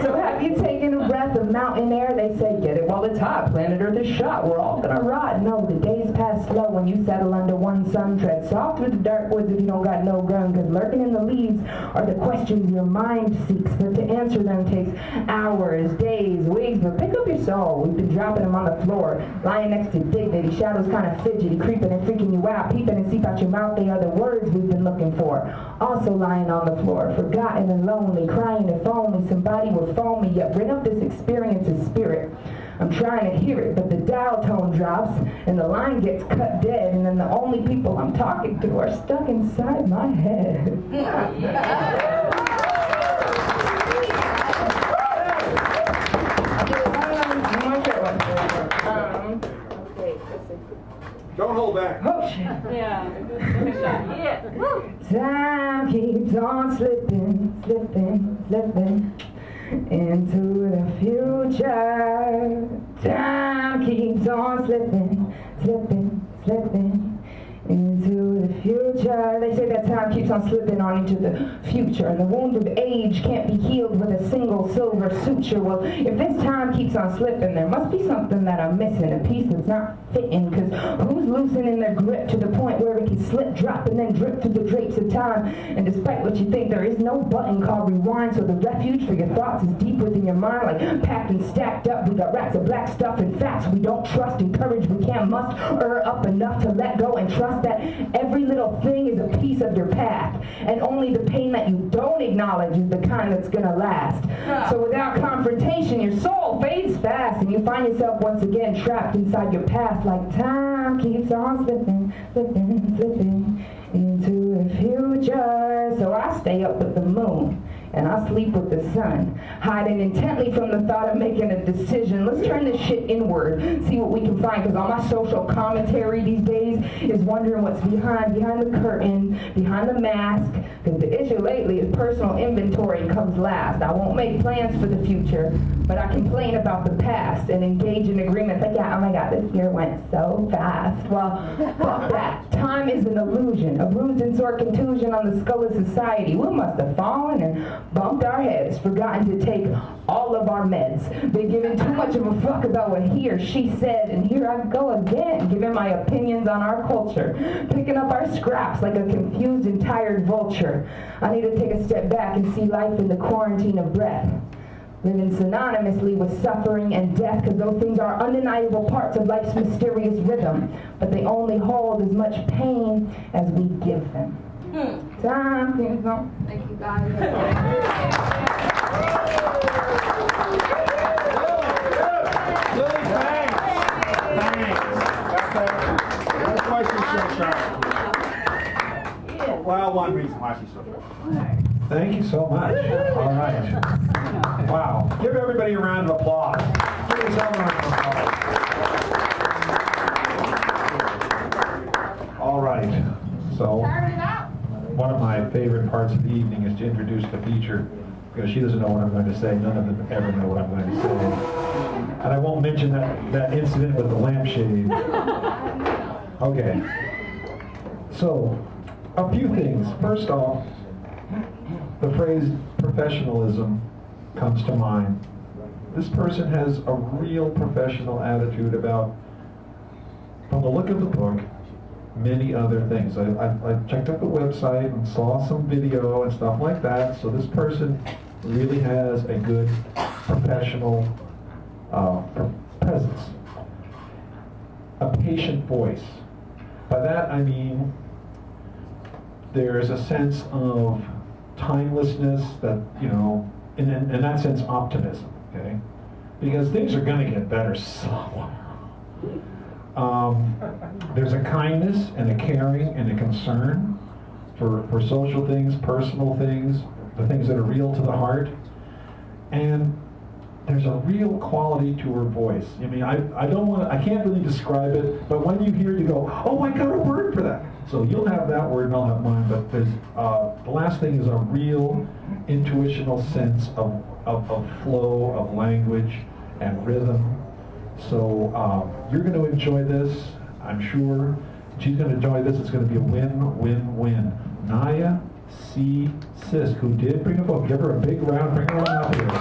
So have you taken a breath of mountain air? They say, get it while it's hot. Planet Earth is shot. We're all gonna rot. No, the days pass slow when you settle under one sun. Tread soft through the dark woods if you don't got no gun. Because lurking in the leaves are the questions your mind seeks. But to answer them takes hours, days, weeks. But pick up your soul. We've been dropping them on the floor. Lying next to dignity. Shadows kind of fidgety. Creeping and freaking you out. Peeping and seep out your mouth. They are the words we've been looking for. Also lying on the floor. Forgotten and lonely. Crying if only somebody would phone me, yet bring up this experience of spirit. I'm trying to hear it, but the dial tone drops and the line gets cut dead, and then the only people I'm talking to are stuck inside my head. Don't hold back. Oh, shit. Yeah. Time keeps on slipping, slipping, slipping into the future. Time keeps on slipping, slipping, slipping into the future. They say that time keeps on slipping on into the future, and the wound of age can't be healed with a single silver suture. Well, if this time keeps on slipping, there must be something that I'm missing, a piece that's not fitting, because who's loosening their grip to the point where it can slip, drop, and then drip through the drapes of time? And despite what you think, there is no button called rewind, so the refuge for your thoughts is deep within your mind, like packed and stacked up. We got racks of black stuff and facts we don't trust, and courage we can't muster up enough to let go and trust. across that every little thing is a piece of your path, and only the pain that you don't acknowledge is the kind that's gonna last. So without confrontation, your soul fades fast, and you find yourself once again trapped inside your past, like time keeps on slipping, slipping, slipping into the future. So I stay up with the moon, and I sleep with the sun, hiding intently from the thought of making a decision. Let's turn this shit inward, see what we can find, because all my social commentary these days is wondering what's behind the curtain, behind the mask, because the issue lately is personal inventory comes last. I won't make plans for the future, but I complain about the past and engage in agreements like, yeah, oh my God, this year went so fast. Well, fuck that. Time is an illusion, a bruised and sore contusion on the skull of society. We must have fallen and bumped our heads, forgotten to take all of our meds, been giving too much of a fuck about what he or she said, and here I go again, giving my opinions on our culture, picking up our scraps like a confused and tired vulture. I need to take a step back and see life in the quarantine of breath, living synonymously with suffering and death, because those things are undeniable parts of life's mysterious rhythm, but they only hold as much pain as we give them. Time keeps on. Thank you, guys. Lily, thanks. One question, so sharp. Well, one reason why she's so sharp. Thank you so much. All right. Wow. Give everybody a round of applause. Give yourself a round of applause. All right. So, one of my favorite parts of the evening is to introduce the feature, because she doesn't know what I'm going to say. None of them ever know what I'm going to say. And I won't mention that incident with the lampshade. Okay. So, a few things. First off, the phrase professionalism comes to mind. This person has a real professional attitude about, from the look of the book, many other things. I checked out the website and saw some video and stuff like that, so this person really has a good professional presence. A patient voice. By that I mean there's a sense of timelessness that, you know, in that sense, optimism, okay? Because things are going to get better somewhere. There's a kindness and a caring and a concern for social things, personal things, the things that are real to the heart. And there's a real quality to her voice. I mean, I can't really describe it, but when you hear it, you go, oh, I got a word for that. So you'll have that word and I'll have mine, but there's, the last thing is a real intuitional sense of flow, of language and rhythm. So you're going to enjoy this, I'm sure. She's going to enjoy this. It's going to be a win-win-win. Naya C. Sisk, who did bring a book. Give her a big round. Bring her on up here.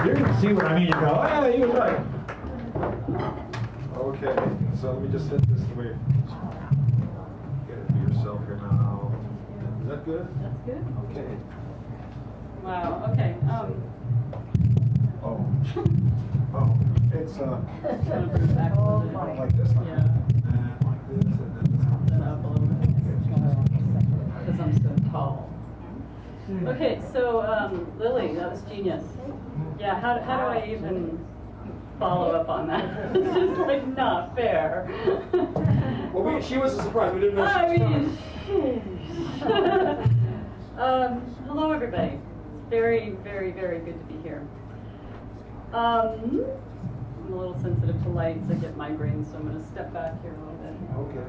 You're going to see what I mean. You go, oh, yeah, he was right. Okay, so let me just set this the way. Get it for yourself here now. Is that good? That's good. Okay. Wow, okay. Oh, it's Kind of bring it back a little bit. like this, like Yeah. that, and like this, and then this. Then up a little bit. Because I'm so tall. Okay, so Lily, that was genius. Yeah, how do I even follow up on that? It's just like not fair. Well, she was a surprise. We didn't know I she was mean, hello everybody. It's very, very, very good to be here. I'm a little sensitive to lights. I get migraines, so I'm going to step back here a little bit. Okay.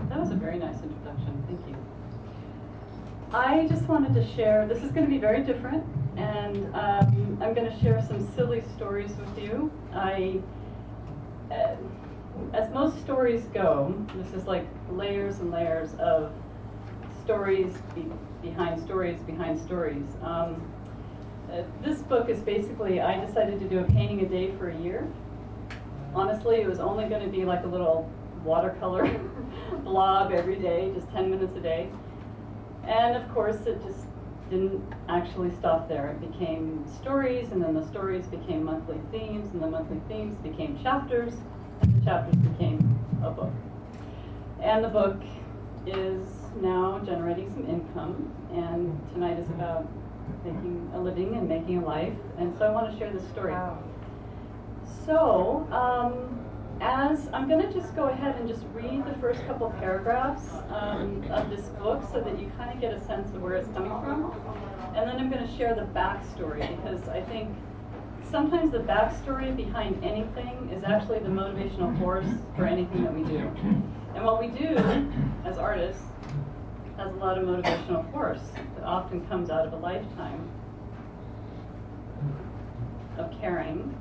That was a very nice introduction. Thank you. I just wanted to share, this is going to be very different, and I'm going to share some silly stories with you. As most stories go, this is like layers and layers of stories behind stories behind stories. This book is basically, I decided to do a painting a day for a year. Honestly, it was only going to be like a little watercolor blob every day, just 10 minutes a day. And of course, it just didn't actually stop there. It became stories, and then the stories became monthly themes, and the monthly themes became chapters, and chapters became a book. And the book is now generating some income, and tonight is about making a living and making a life, and so I want to share this story. Wow. So, as I'm going to just go ahead and just read the first couple paragraphs of this book so that you kind of get a sense of where it's coming from, and then I'm going to share the backstory, because I think sometimes the backstory behind anything is actually the motivational force for anything that we do. And what we do as artists has a lot of motivational force that often comes out of a lifetime of caring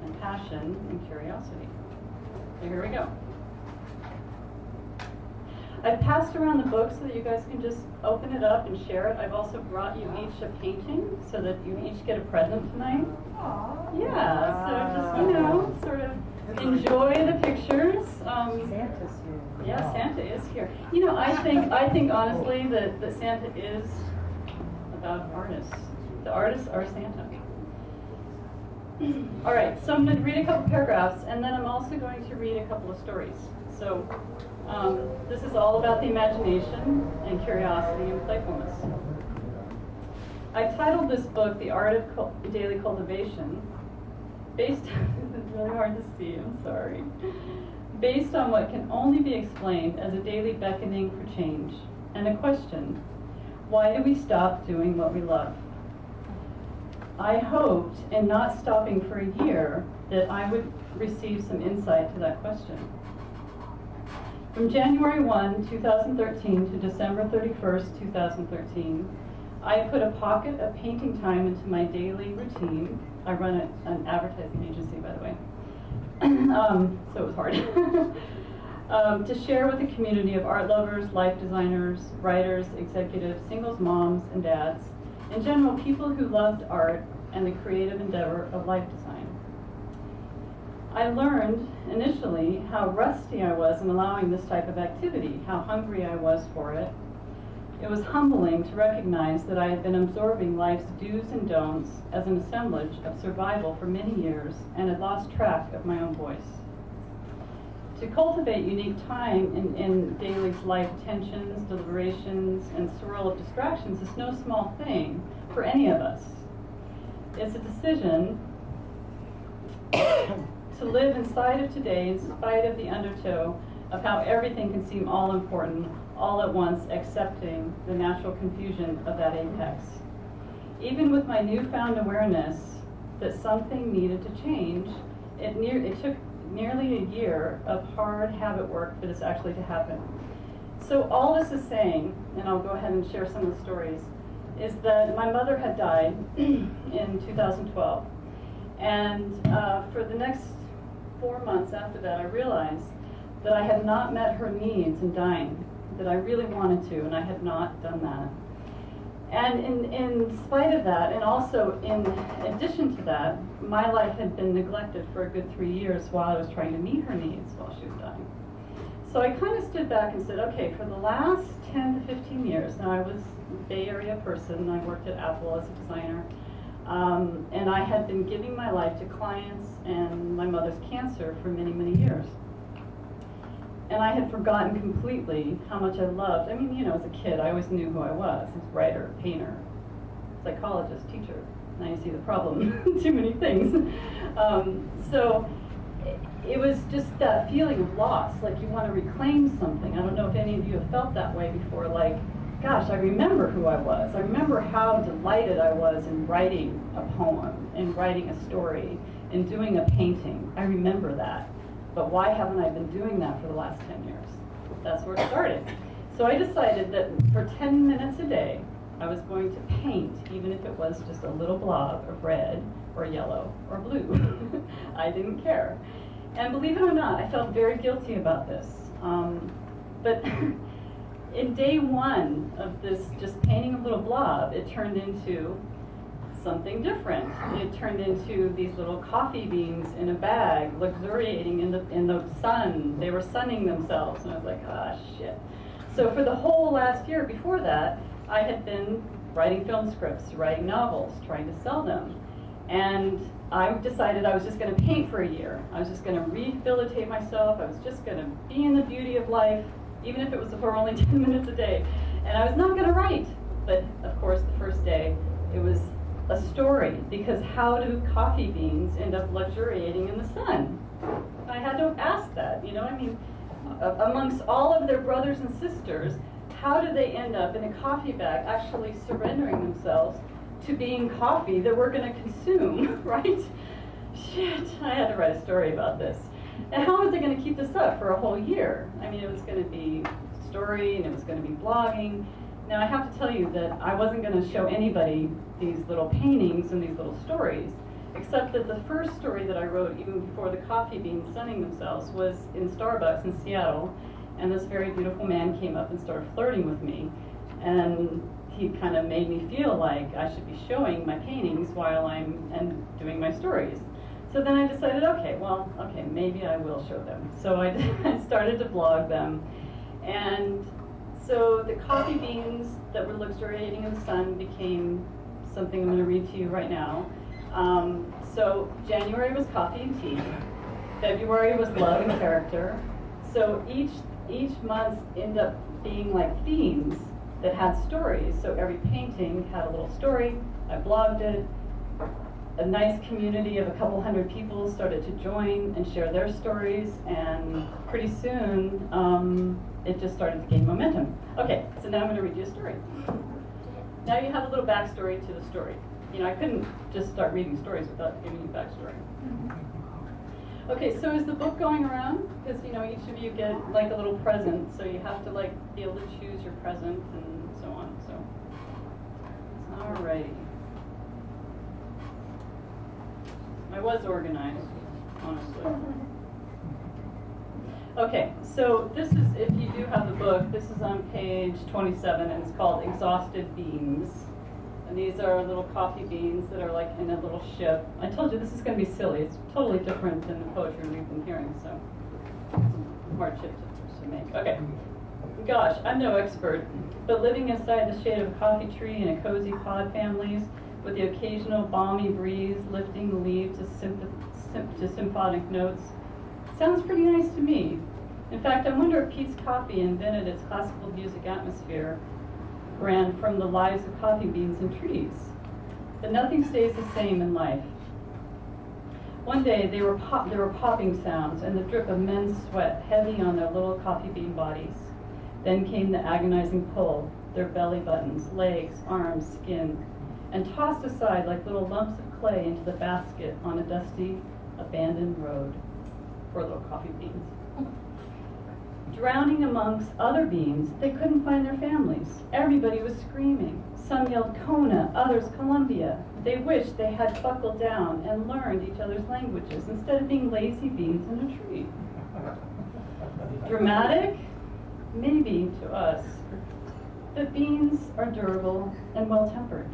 and passion and curiosity. So here we go. I've passed around the book so that you guys can just open it up and share it. I've also brought you each a painting so that you each get a present tonight. Aww. Yeah, so just, you know, sort of enjoy the pictures. Santa's here. Yeah, Santa is here. You know, I think honestly that Santa is about artists. The artists are Santa. All right, so I'm going to read a couple paragraphs, and then I'm also going to read a couple of stories. So this is all about the imagination and curiosity and playfulness. I titled this book The Art of Daily Cultivation, based on, this is really hard to see, I'm sorry, based on what can only be explained as a daily beckoning for change, and a question: why do we stop doing what we love? I hoped, in not stopping for a year, that I would receive some insight to that question. From January 1, 2013 to December 31st, 2013, I put a pocket of painting time into my daily routine. I run an advertising agency, by the way, so it was hard. To share with a community of art lovers, life designers, writers, executives, singles, moms, and dads, in general, people who loved art and the creative endeavor of life design. I learned initially how rusty I was in allowing this type of activity, how hungry I was for it. It was humbling to recognize that I had been absorbing life's do's and don'ts as an assemblage of survival for many years and had lost track of my own voice. To cultivate unique time in daily life tensions, deliberations, and swirl of distractions is no small thing for any of us. It's a decision to live inside of today in spite of the undertow of how everything can seem all important, all at once, accepting the natural confusion of that apex. Even with my newfound awareness that something needed to change, it took nearly a year of hard habit work for this actually to happen. So all this is saying, and I'll go ahead and share some of the stories, is that my mother had died in 2012. And for the next 4 months after that, I realized that I had not met her needs in dying, that I really wanted to, and I had not done that. And in spite of that, and also in addition to that, my life had been neglected for a good 3 years while I was trying to meet her needs while she was dying. So I kind of stood back and said, okay, for the last 10 to 15 years, now I was a Bay Area person, I worked at Apple as a designer, and I had been giving my life to clients and my mother's cancer for many, many years. And I had forgotten completely how much I loved. I mean, you know, as a kid, I always knew who I was. I was a writer, painter, psychologist, teacher. Now you see the problem. Too many things. So it was just that feeling of loss, like you want to reclaim something. I don't know if any of you have felt that way before, like, gosh, I remember who I was. I remember how delighted I was in writing a poem, in writing a story, in doing a painting. I remember that. But why haven't I been doing that for the last 10 years? That's where it started. So I decided that for 10 minutes a day, I was going to paint, even if it was just a little blob of red or yellow or blue. I didn't care. And believe it or not, I felt very guilty about this. But in day one of this just painting a little blob, it turned into something different. It turned into these little coffee beans in a bag, luxuriating in the sun. They were sunning themselves, and I was like, ah, shit. So for the whole last year before that, I had been writing film scripts, writing novels, trying to sell them. And I decided I was just going to paint for a year. I was just going to rehabilitate myself. I was just going to be in the beauty of life, even if it was for only 10 minutes a day. And I was not going to write. But of course, the first day, it was a story, because how do coffee beans end up luxuriating in the sun? I had to ask that, you know, I mean, amongst all of their brothers and sisters, how do they end up in a coffee bag actually surrendering themselves to being coffee that we're going to consume, right? Shit, I had to write a story about this. And how was I going to keep this up for a whole year? I mean, it was going to be story and it was going to be blogging. Now, I have to tell you that I wasn't going to show anybody these little paintings and these little stories, except that the first story that I wrote, even before the coffee beans sunning themselves, was in Starbucks in Seattle, and this very beautiful man came up and started flirting with me, and he kind of made me feel like I should be showing my paintings while I'm doing my stories. So then I decided, okay, maybe I will show them. So I started to blog them, and so the coffee beans that were luxuriating in the sun became something I'm going to read to you right now. So January was coffee and tea. February was love and character. So each month ended up being like themes that had stories. So every painting had a little story. I blogged it. A nice community of a couple hundred people started to join and share their stories, and pretty soon it just started to gain momentum. Okay, so now I'm going to read you a story. Now you have a little backstory to the story. You know, I couldn't just start reading stories without giving you backstory. Okay, so is the book going around? Because, you know, each of you get like a little present, so you have to like be able to choose your present and so on. So, alrighty. I was organized, honestly. Okay, so this is, if you do have the book, this is on page 27, and it's called Exhausted Beans. And these are little coffee beans that are like in a little ship. I told you this is going to be silly. It's totally different than the poetry we've been hearing, so it's a hard ship to make. Okay. Gosh, I'm no expert, but living inside the shade of a coffee tree in a cozy pod families, with the occasional balmy breeze lifting the leaves to symphonic notes, sounds pretty nice to me. In fact, I wonder if Pete's Coffee invented its classical music atmosphere ran from the lives of coffee beans and trees. But nothing stays the same in life. One day there were popping sounds and the drip of men's sweat heavy on their little coffee bean bodies. Then came the agonizing pull, their belly buttons, legs, arms, skin, and tossed aside like little lumps of clay into the basket on a dusty, abandoned road. Poor little coffee beans. Drowning amongst other beans, they couldn't find their families. Everybody was screaming. Some yelled Kona, others Columbia. They wished they had buckled down and learned each other's languages instead of being lazy beans in a tree. Dramatic? Maybe to us. But beans are durable and well-tempered.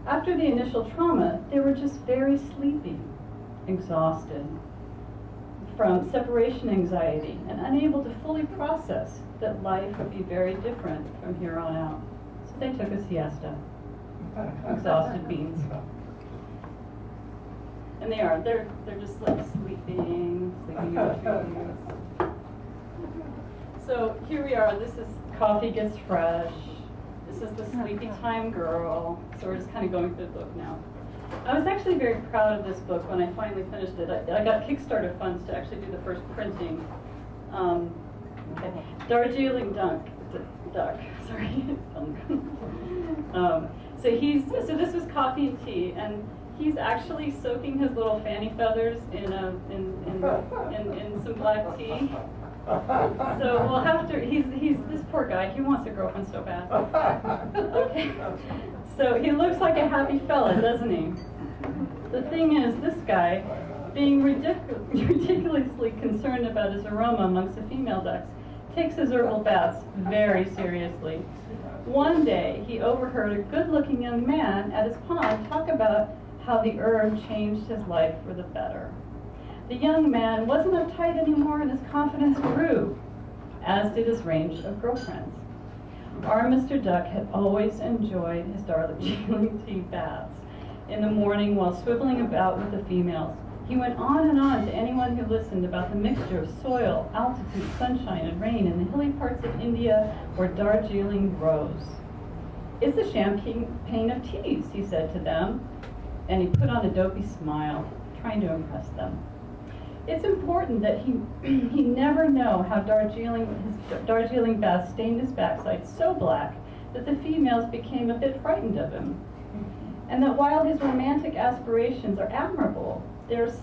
After the initial trauma, they were just very sleepy, exhausted from separation anxiety and unable to fully process that life would be very different from here on out. So they took a siesta. Exhausted beans. And they're just like sleeping in the trees. So here we are, this is Coffee Gets Fresh. This is the Sleepy Time Girl. So we're just kind of going through the book now. I was actually very proud of this book when I finally finished it. I got Kickstarter funds to actually do the first printing. Darjeeling Duck, sorry. So this was Coffee and Tea, and he's actually soaking his little fanny feathers in some black tea. So we'll have to, he's this poor guy, he wants a girlfriend so bad. Okay. So he looks like a happy fella, doesn't he? The thing is, this guy, being ridiculously concerned about his aroma amongst the female ducks, takes his herbal baths very seriously. One day, he overheard a good-looking young man at his pond talk about how the herb changed his life for the better. The young man wasn't uptight anymore and his confidence grew, as did his range of girlfriends. Our Mr. Duck had always enjoyed his Darjeeling tea baths, in the morning while swiveling about with the females. He went on and on to anyone who listened about the mixture of soil, altitude, sunshine, and rain in the hilly parts of India where Darjeeling grows. It's the champagne of teas, he said to them, and he put on a dopey smile, trying to impress them. It's important that he never know how his Darjeeling bath stained his backside so black that the females became a bit frightened of him. And that while his romantic aspirations are admirable, there was a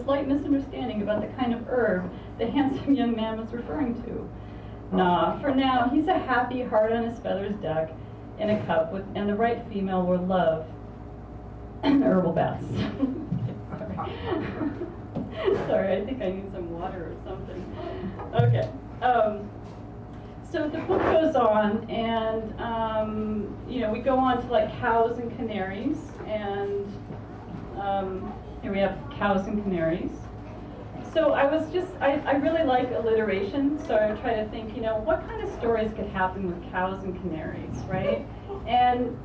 slight misunderstanding about the kind of herb the handsome young man was referring to. Nah, for now, he's a happy, hard on his feathers duck in a cup and the right female will love herbal baths. Sorry, I think I need some water or something. Okay. So the book goes on, and we go on to like cows and canaries, and here we have cows and canaries. So I really like alliteration, so I try to think, what kind of stories could happen with cows and canaries, right? And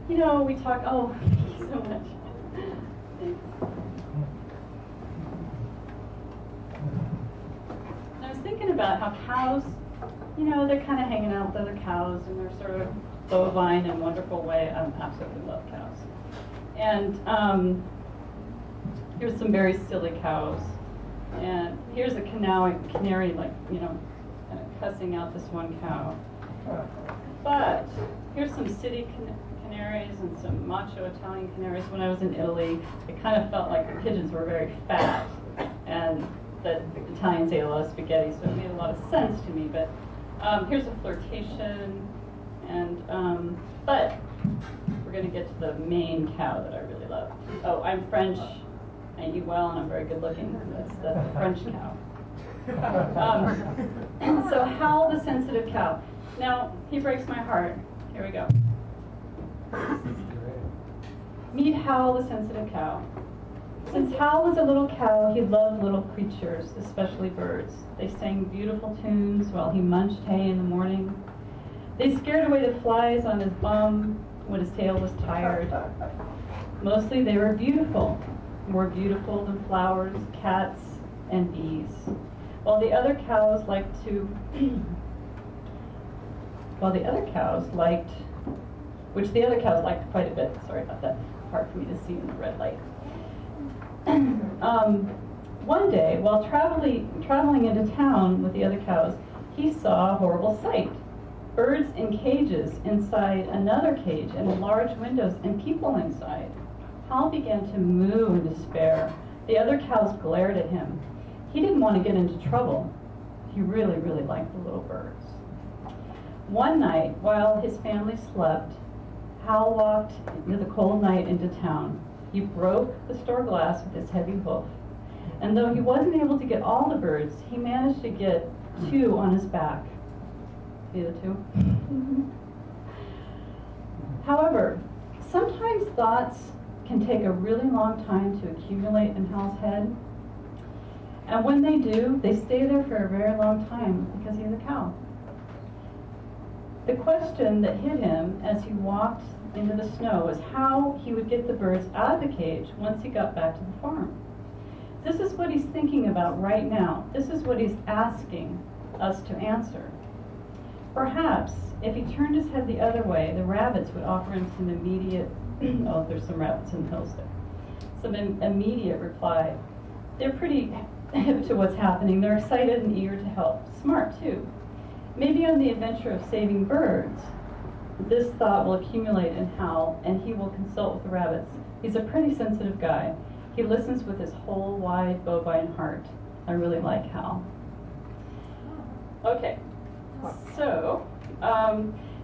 we talk. Oh, thank you so much. Thanks. I was thinking about how cows, they're kind of hanging out with other cows in their sort of bovine and wonderful way. I absolutely love cows. And here's some very silly cows. And here's a canary, like, kind of cussing out this one cow. But here's some city canaries and some macho Italian canaries. When I was in Italy, it kind of felt like the pigeons were very fat, and that Italians ate a lot of spaghetti, so it made a lot of sense to me. But here's a flirtation, and but we're going to get to the main cow that I really love. Oh, I'm French. I eat well, and I'm very good looking. That's the French cow. So Hal, the sensitive cow. Now, he breaks my heart. Here we go. Meet Hal, the sensitive cow. Since Hal was a little cow, he loved little creatures, especially birds. They sang beautiful tunes while he munched hay in the morning. They scared away the flies on his bum when his tail was tired. Mostly they were beautiful, more beautiful than flowers, cats, and bees. While the other cows liked, which the other cows liked quite a bit. Sorry about that. Hard for me to see in the red light. One day, while traveling into town with the other cows, he saw a horrible sight. Birds in cages inside another cage and large windows and people inside. Hal began to moo in despair. The other cows glared at him. He didn't want to get into trouble. He really, really liked the little birds. One night, while his family slept, Hal walked into the cold night into town. He broke the store glass with his heavy hoof. And though he wasn't able to get all the birds, he managed to get 2 on his back. See the 2? However, sometimes thoughts can take a really long time to accumulate in Hal's head. And when they do, they stay there for a very long time because he's a cow. The question that hit him as he walked into the snow was how he would get the birds out of the cage once he got back to the farm. This is what he's thinking about right now. This is what he's asking us to answer. Perhaps if he turned his head the other way, the rabbits would offer him some immediate, oh, there's some rabbits in the hills there, some immediate reply. They're pretty hip to what's happening. They're excited and eager to help. Smart, too. Maybe on the adventure of saving birds, this thought will accumulate in Hal, and he will consult with the rabbits. He's a pretty sensitive guy. He listens with his whole wide bovine heart. I really like Hal. Okay, so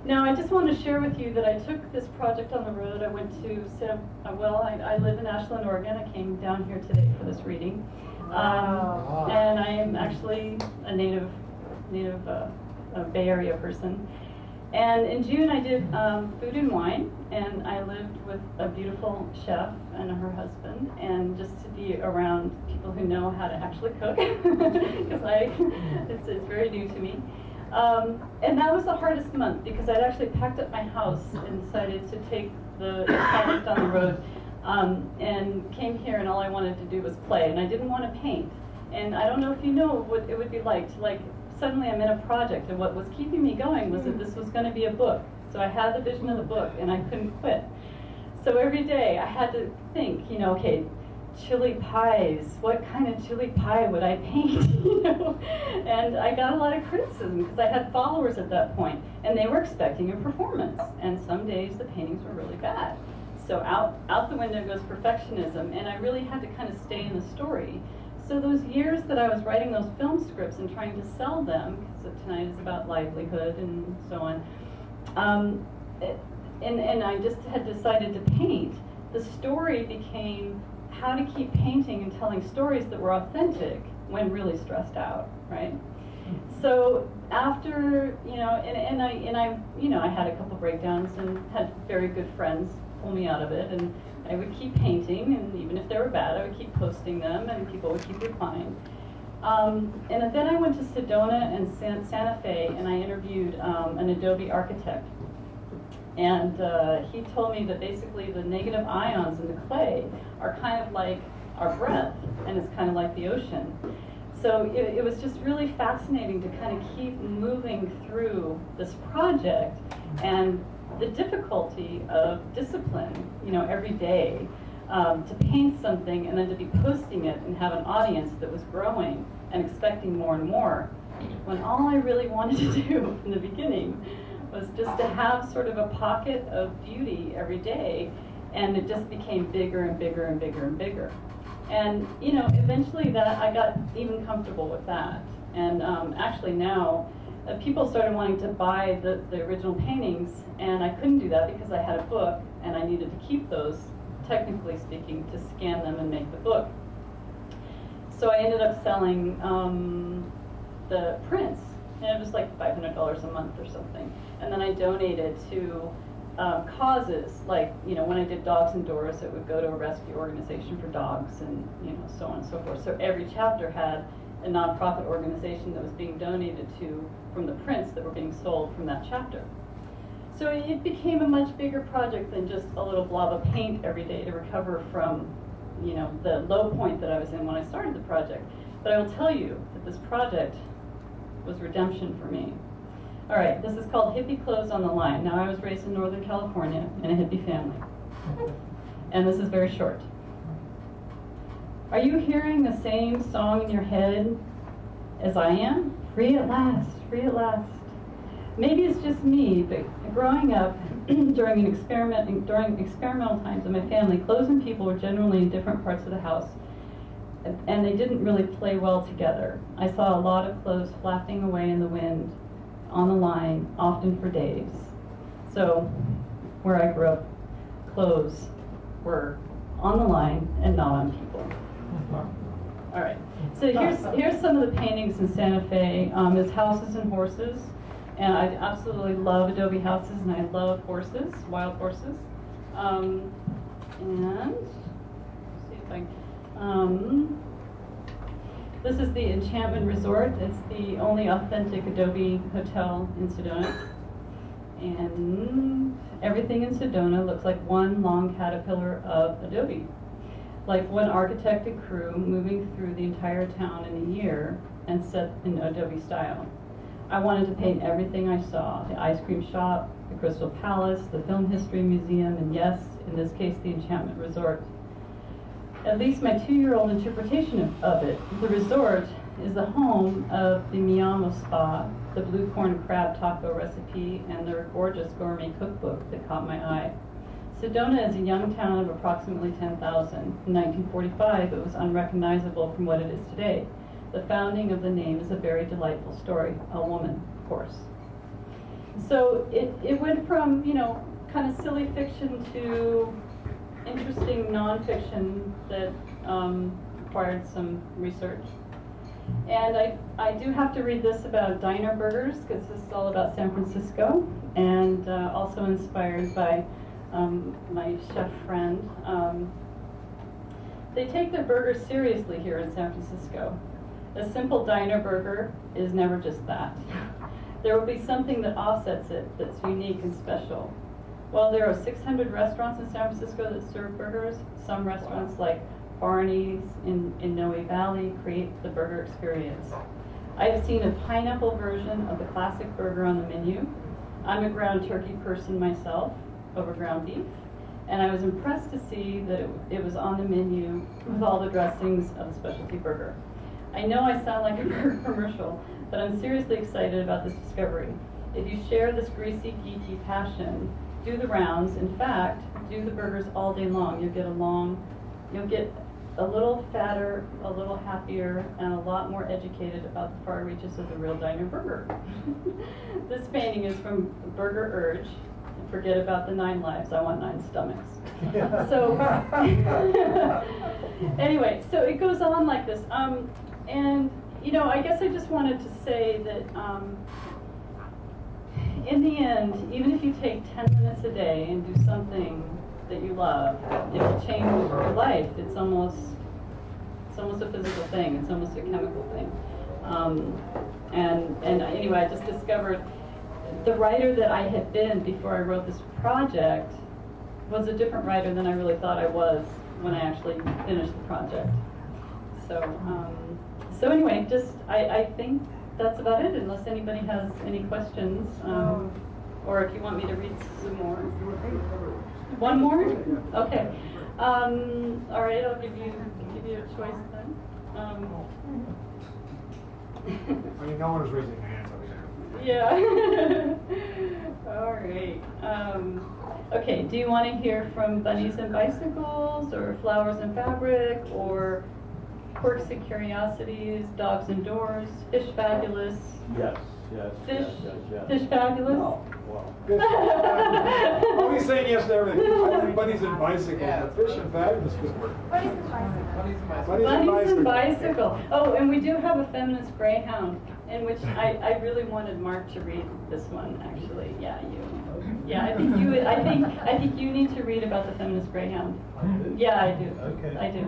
now I just wanted to share with you that I took this project on the road. I went to I live in Ashland, Oregon. I came down here today for this reading, and I am actually a native Bay Area person. And in June I did food and wine, and I lived with a beautiful chef and her husband, and just to be around people who know how to actually cook, because it's very new to me. And that was the hardest month because I'd actually packed up my house and decided to take the project on the road, and came here, and all I wanted to do was play, and I didn't want to paint. And I don't know if you know what it would be like to, like, suddenly I'm in a project, and what was keeping me going was that this was going to be a book. So I had the vision of the book, and I couldn't quit. So every day I had to think, you know, okay, chili pies, what kind of chili pie would I paint, you know? And I got a lot of criticism because I had followers at that point, and they were expecting a performance. And some days the paintings were really bad. So out the window goes perfectionism, and I really had to kind of stay in the story. So those years that I was writing those film scripts and trying to sell them, because tonight is about livelihood and so on, and I just had decided to paint, the story became how to keep painting and telling stories that were authentic when really stressed out, right? So after, you know, and I, you know, I had a couple breakdowns and had very good friends pull me out of it, and I would keep painting, and even if they were bad, I would keep posting them, and people would keep replying. And then I went to Sedona and Santa Fe, and I interviewed an Adobe architect. And he told me that basically the negative ions in the clay are kind of like our breath, and it's kind of like the ocean. So it was just really fascinating to kind of keep moving through this project, and the difficulty of discipline, you know, every day, to paint something and then to be posting it and have an audience that was growing and expecting more and more, when all I really wanted to do in the beginning was just to have sort of a pocket of beauty every day, and it just became bigger and bigger and bigger and bigger. And, you know, eventually that I got even comfortable with that. And actually now, people started wanting to buy the original paintings, and I couldn't do that because I had a book, and I needed to keep those, technically speaking, to scan them and make the book. So I ended up selling the prints, and it was like $500 a month or something. And then I donated to causes, like, you know, when I did Dogs Indoors, it would go to a rescue organization for dogs, and, you know, so on and so forth. So every chapter had a nonprofit organization that was being donated to from the prints that were being sold from that chapter. So it became a much bigger project than just a little blob of paint every day to recover from, you know, the low point that I was in when I started the project. But I will tell you that this project was redemption for me. All right, this is called Hippie Clothes on the Line. Now, I was raised in Northern California in a hippie family, and this is very short. Are you hearing the same song in your head as I am? Free at last, free at last. Maybe it's just me, but growing up during experimental times in my family, clothes and people were generally in different parts of the house, and they didn't really play well together. I saw a lot of clothes flapping away in the wind, on the line, often for days. So, where I grew up, clothes were on the line and not on people. All right, so here's some of the paintings in Santa Fe. It's houses and horses, and I absolutely love adobe houses, and I love horses, wild horses. And let's see if I this is the Enchantment Resort. It's the only authentic adobe hotel in Sedona. And everything in Sedona looks like one long caterpillar of adobe. Like one architected crew moving through the entire town in a year and set in adobe style. I wanted to paint everything I saw: the ice cream shop, the Crystal Palace, the Film History Museum, and yes, in this case, the Enchantment Resort. At least my 2-year-old interpretation of it. The resort is the home of the Miyamo Spa, the blue corn crab taco recipe, and their gorgeous gourmet cookbook that caught my eye. Sedona is a young town of approximately 10,000. In 1945, it was unrecognizable from what it is today. The founding of the name is a very delightful story, a woman, of course. So it went from, you know, kind of silly fiction to interesting nonfiction that required some research. And I do have to read this about diner burgers, because this is all about San Francisco, and also inspired by my chef friend. They take their burgers seriously here in San Francisco. A simple diner burger is never just that. There will be something that offsets it that's unique and special. While there are 600 restaurants in San Francisco that serve burgers, some restaurants like Barney's in Noe Valley create the burger experience. I have seen a pineapple version of the classic burger on the menu. I'm a ground turkey person myself, over ground beef, and I was impressed to see that it was on the menu with all the dressings of a specialty burger. I know I sound like a burger commercial, but I'm seriously excited about this discovery. If you share this greasy, geeky passion, do the rounds. In fact, do the burgers all day long. You'll get a little fatter, a little happier, and a lot more educated about the far reaches of the real diner burger. This painting is from Burger Urge. Forget about the 9 lives, I want 9 stomachs. So, anyway, so it goes on like this. And, you know, I guess I just wanted to say that in the end, even if you take 10 minutes a day and do something that you love, it will change your life. It's almost a physical thing. It's almost a chemical thing. And anyway, I just discovered the writer that I had been before I wrote this project was a different writer than I really thought I was when I actually finished the project. So anyway, I think that's about it, unless anybody has any questions, or if you want me to read some more. One more? Okay. All right, I'll give you a choice then. I mean, no one is raising hands over here. Yeah. All right. Okay, do you want to hear from Bunnies and Bicycles, or Flowers and Fabric, or Quirks and Curiosities, Dogs and Doors, Fish Fabulous? Yes. Fish Fabulous? Oh, well. I'll be saying yes to everything. I think Bunnies and Bicycles, but Fish and Fabulous could work. Bunnies and Bicycles. Bunnies and Bicycle. Oh, and we do have a feminist greyhound, in which I really wanted Mark to read this one, actually. Yeah, you. Yeah, I think you need to read about the feminist greyhound. Yeah, I do. Okay. I do.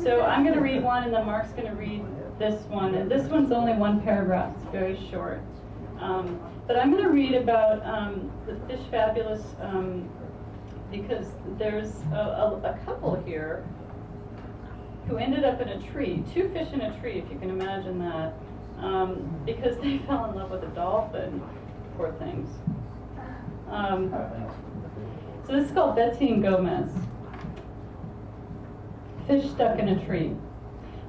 So I'm going to read one, and then Mark's going to read this one. And this one's only 1 paragraph. It's very short. But I'm going to read about the Fish Fabulous because there's a couple here who ended up in a tree, 2 fish in a tree, if you can imagine that, because they fell in love with a dolphin, poor things. So this is called Betsy and Gomez. Fish stuck in a tree.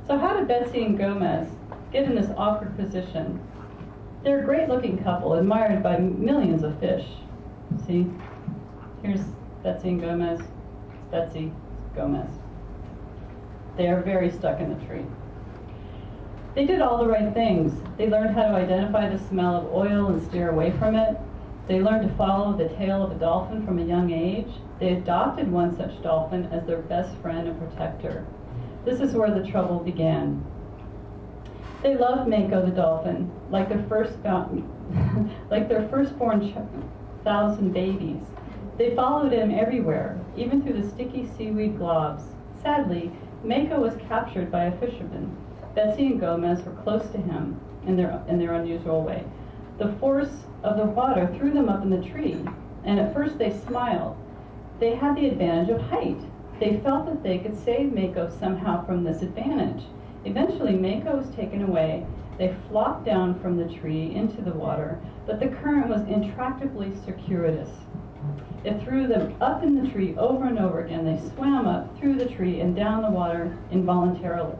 So how did Betsy and Gomez get in this awkward position? They're a great-looking couple, admired by millions of fish. See? Here's Betsy and Gomez. It's Betsy, Gomez. They are very stuck in the tree. They did all the right things. They learned how to identify the smell of oil and steer away from it. They learned to follow the tail of a dolphin from a young age. They adopted one such dolphin as their best friend and protector. This is where the trouble began. They loved Mako the dolphin, like their firstborn 1,000 babies. They followed him everywhere, even through the sticky seaweed globs. Sadly, Mako was captured by a fisherman. Betsy and Gomez were close to him in their unusual way. The force of the water threw them up in the tree, and at first they smiled. They had the advantage of height. They felt that they could save Mako somehow from this advantage. Eventually, Mako was taken away. They flopped down from the tree into the water, but the current was intractably circuitous. It threw them up in the tree over and over again. They swam up through the tree and down the water involuntarily.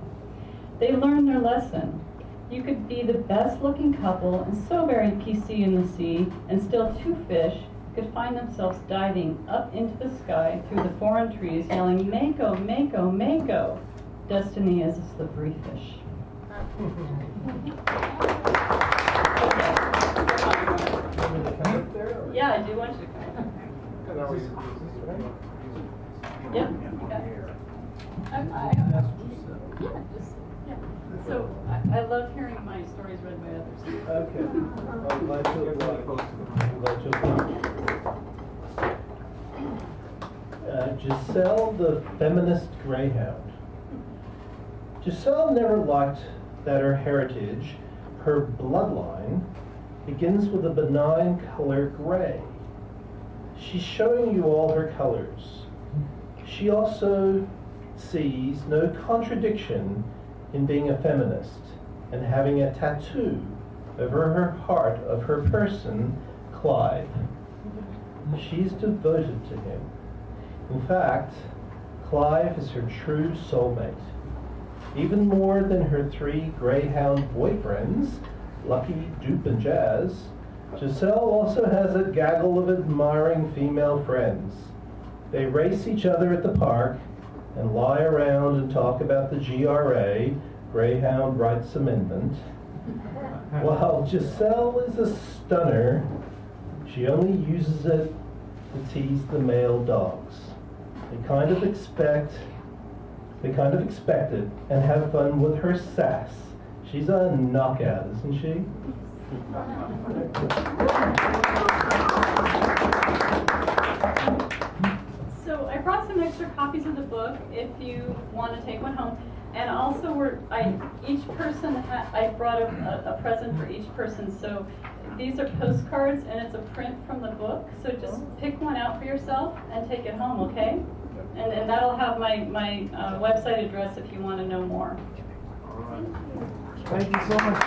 They learned their lesson. You could be the best-looking couple and so very PC in the sea, and still 2 fish could find themselves diving up into the sky through the foreign trees, yelling, "Mako, Mako, Mako." Destiny is a slippery fish. Yeah, I do want you to come. Yeah. So I love hearing my stories read by others. Okay. I'm glad you'll Giselle, the feminist greyhound. Giselle never liked that her heritage, her bloodline, begins with a benign color gray. She's showing you all her colors. She also sees no contradiction in being a feminist and having a tattoo over her heart of her person, Clive. She's devoted to him. In fact, Clive is her true soulmate. Even more than her 3 greyhound boyfriends, Lucky, Dupe, and Jazz, Giselle also has a gaggle of admiring female friends. They race each other at the park and lie around and talk about the GRA, Greyhound Rights Amendment. While Giselle is a stunner, she only uses it to tease the male dogs. They kind of expect it and have fun with her sass. She's a knockout, isn't she? So I brought some extra copies of the book if you want to take one home. And also, I brought a present for each person. So these are postcards, and it's a print from the book. So just pick one out for yourself and take it home, okay? And that'll have my website address if you want to know more. Thank you so much.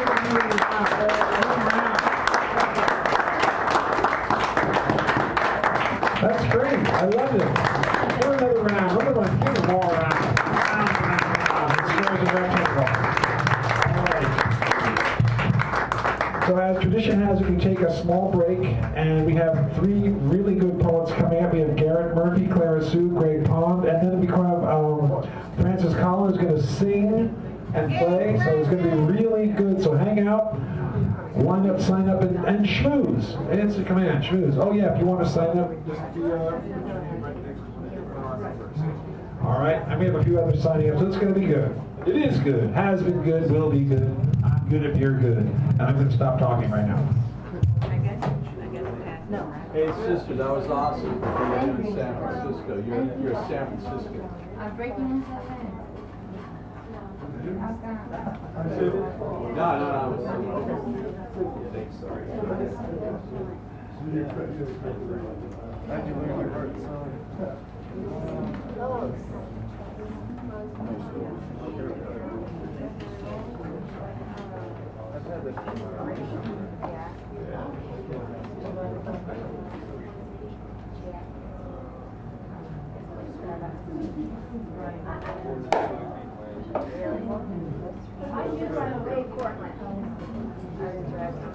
That's great. I love it. Do another round. Another one. Give them all around. All right. So as tradition has it, we take a small break, and we have 3 really good poets coming up. We have Garrett Murphy, Clara Sue, Greg Pond, and then we have Francis Collins going to sing and play, so it's going to be really good. So hang out, line up, sign up, and schmooze. It's a command, schmooze. Oh yeah, if you want to sign up, just do all right, and we have a few others signing up, so it's going to be good. It is good, has been good, will be good. I'm good if you're good. And I'm going to stop talking right now. No. Hey, sister, that was awesome for you in San Francisco. You're a San Franciscan. I'm breaking into that. Sorry.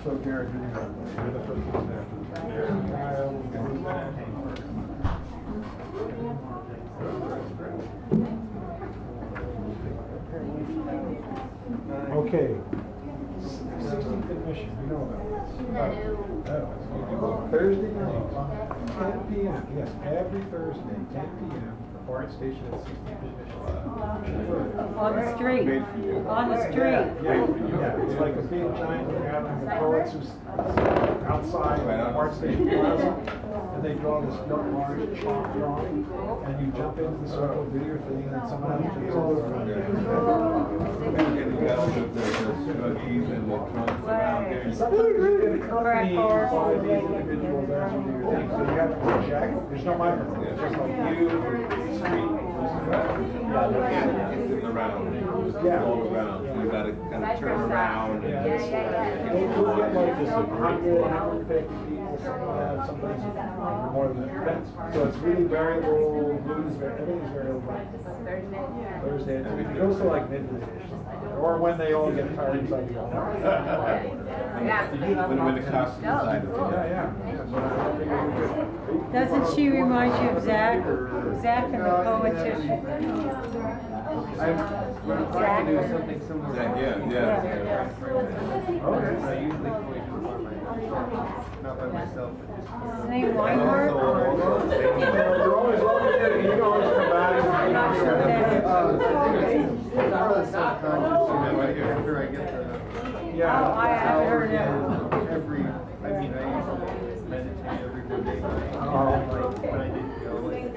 So Garrett, you're the first one there. Okay. 16th admission, you know about this. Thursday night, 10 p.m. Yes, every Thursday, 10 p.m. The BART station at 16th admission. On the street. On the street. Yeah, it's like a big giant gathering of poets who's outside the BART station plaza. And they draw this large chalk drawing, and you jump into the circle, do your thing, and then someone else jumps over. Sometimes you get accompanied by the individuals as you do your thing. So you have to project. There's no microphone. It's just like you, the street. It's in the round. Yeah. All around. So you gotta kind of turn around. They do get like 100, 150 people, sometimes more than that. So it's really variable, blues, everything's variable. Thursday. It goes to like midnight. Or when they all get tired inside the When the costume design is Doesn't she remind you of Zach? Zach and the poetician? I'm trying to do something similar. Yeah. I usually play for not by myself, but just Is his name Weinberg? You're always welcome to, you can always come back. I'm not sure what that is. it's part of the subconscious, after I get the... Yeah. Oh, I haven't heard it. I usually meditate every 4 days. Like, when I did go, like,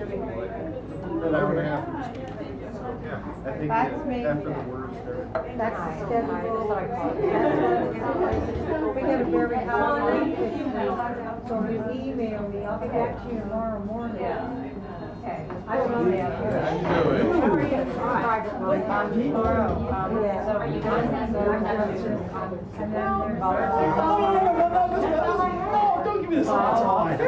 an hour and a half of just I think That's me. after the words there. That's the schedule. We get a very high rate this week, so you email me, I'll get back to you tomorrow morning. Okay. I will email you. Tomorrow. So you guys have to and then Don't give me this all the time.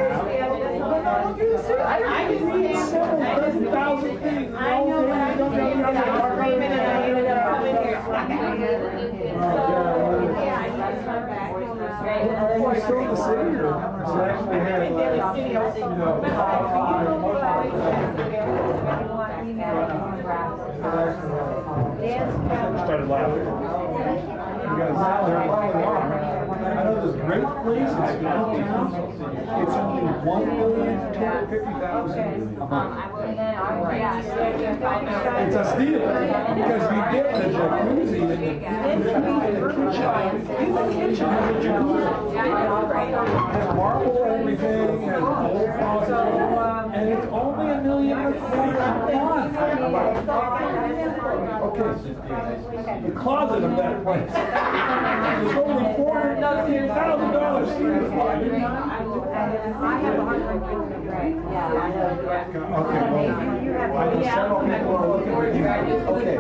I just read several thousand things. I know, but I just read it out of agreement and I ended up coming here. We're still in the city, or so actually had, started laughing. Because they're following on. I know this great place, it's downtown, it's only $1,250,000 a month. It's a steal, because you get the jacuzzi in the kitchen has a jacuzzi. Has marble and everything, has old faucet, and it's only $1.25 million a month. Okay, the closet of that place. There's only $450,000 student fund. Okay, well, I know several people are looking at you. Okay.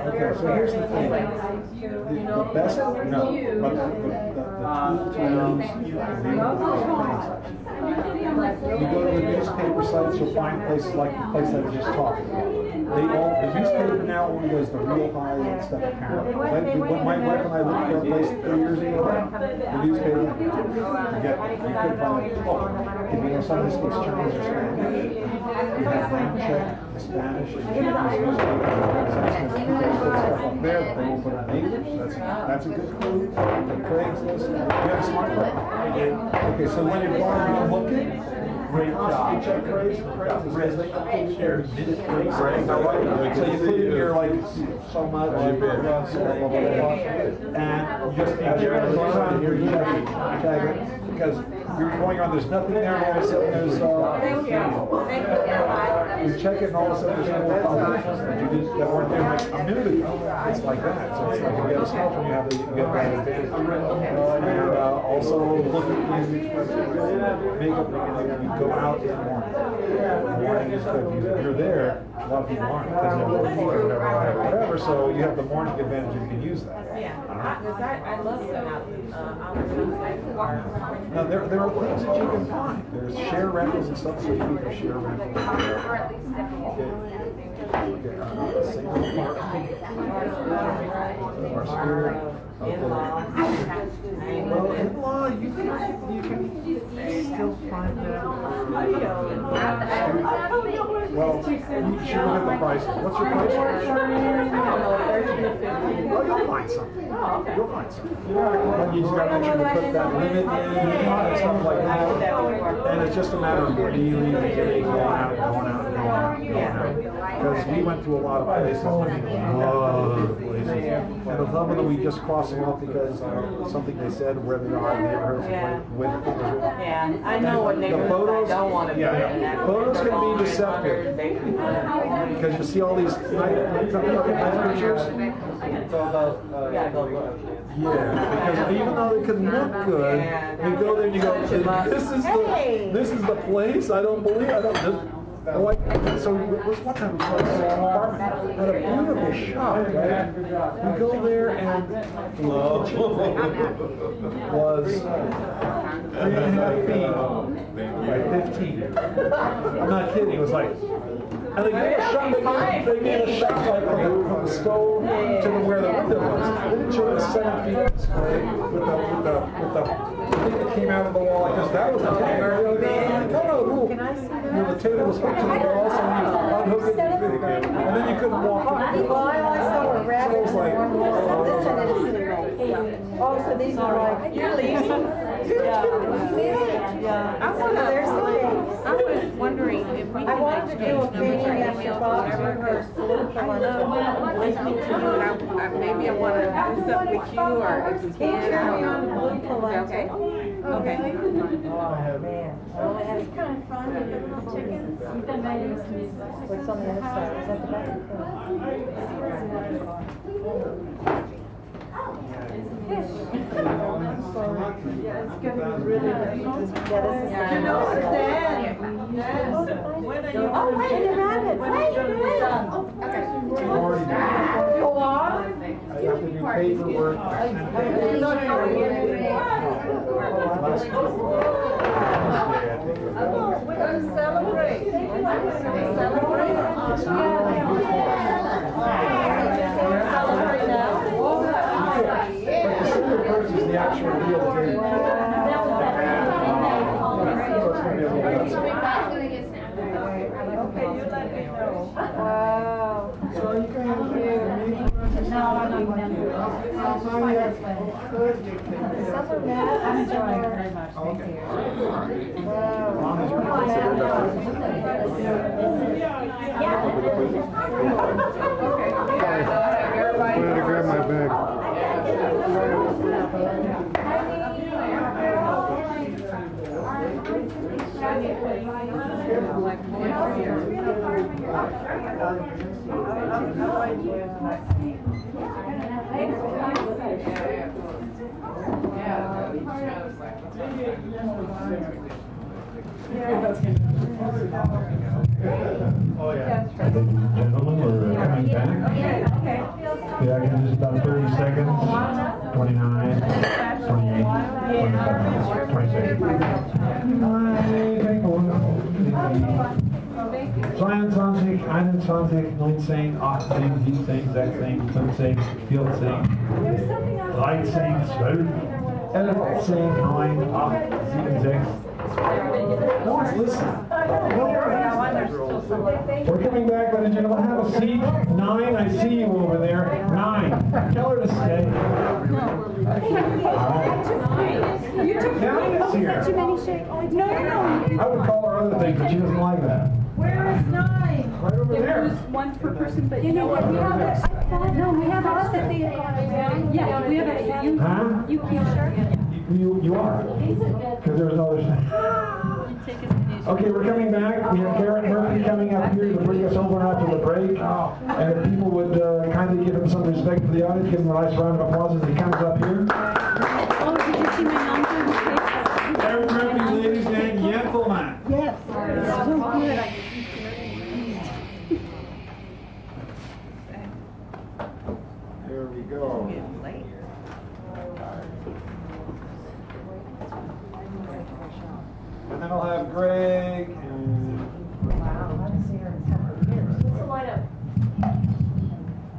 Okay, so here's the thing. The best, no, but the tool to use you go to the newspaper sites, you'll find places like the place I was just talking about. The newspaper now only does the real high stuff apparently. When my wife and I looked for a place 3 years ago, the newspaper, forget it. You couldn't find it. Oh, if you know some of this speaks Chinese or Spanish, you have to check the Spanish and Chinese newspaper. Stuff up there, but they won't put on English. That's a good clue. The Craigslist. You have a smartphone? Okay, so when you're going around looking, great job. You check Craigslist. So you put in your like so much, and you just be careful going around here checking, because you're going on. There's nothing there, and all of a sudden there's you check it, and all of a sudden there's more publications that you didn't that weren't there like a minute ago. It's like that. So it's like if you get a cell phone, you get that advantage. And also look at makeup. You go out in the morning. The morning is good. If you're there, a lot of people aren't because they're working or whatever. So you have the morning advantage. You can use that. Yeah, because I love going out on the website. Now there are things that you can find. There's share rentals and stuff, so you can share rentals. Well, in-law, you can still find that. Well, you should look at the price. What's your price? Well, you'll find something. You'll find something. But you just got to make sure you put that limit in and stuff like that. And it's just a matter of really going out. Because we went to a lot of places. And a lot of them we just cross them off because something they said, where they are in the neighborhoods. Yeah, I know what neighborhoods I don't want to be in. Photos can be deceptive. Because you see all these night pictures. Yeah, because even though they can look good, you go there and you go, this is the place? I don't believe, like, so there was one time we saw this apartment at a beautiful shop, right? We go there and the kitchen was 3.5 feet by 15. I'm not kidding, it was like, and they gave a shot, they gave a shot like from the stove to where the window was. They didn't show us 7 feet with the thing that came out of the wall like this. That was a thing. Can I see that? The table was hooked to the wall, so you unhook it, and then you couldn't walk in. Well, I saw a rabbit. So it was like, Oh, so these are like. You're leaving? Yeah. I was wondering if we could wanted to do a painting after Bob's rehearsed. Listening to you, and maybe I want to do something with you, or if we can. Carry on blue Is that okay? Okay. Oh, man. This is kind of fun with the little chickens. What's on the other side? Is that the back? Fish. Yeah, it's gonna be really good. You know what's that? Yes. When are you? Oh, wait, the rabbit. Wait. Okay. You have to do paperwork. We're going to celebrate. Celebrate now. Versus the actual real date. Okay, you let me know. Wow. So are you going to No, I'm not going to. I'm enjoying it very much. Thank you. As long as you're considered I'm gonna grab my bag. Oh, yeah. Ladies and gentlemen, we're coming back. Yeah, I can just about 30 seconds. 29, 28, 27, 26. Klein 20, 21, 19, 18, 17, 16, 15, 14, 13, 12, 11, 10, 9, 8, 7, 6. No one's listening. We're coming back, ladies and gentlemen. Have a seat. 9, I see you over there. 9. Tell her to stay. You took 9 is here. too many shakes. No. I would call her other things, but she doesn't like that. Where is 9? Right over there. One per person, but You know what? We have it. No, we have it that they had gone. yeah, we have a, Huh? you keep sure. You are. Because there's no other. Okay, we're coming back. We have Garrett Murphy coming up here to bring us over after the break. And if people would kindly give him some respect for the audience, give him a nice round of applause as he comes up here. Oh, did you see my number? Garrett Murphy, ladies and gentlemen. Yes. So good. There we go. And then I'll have Greg and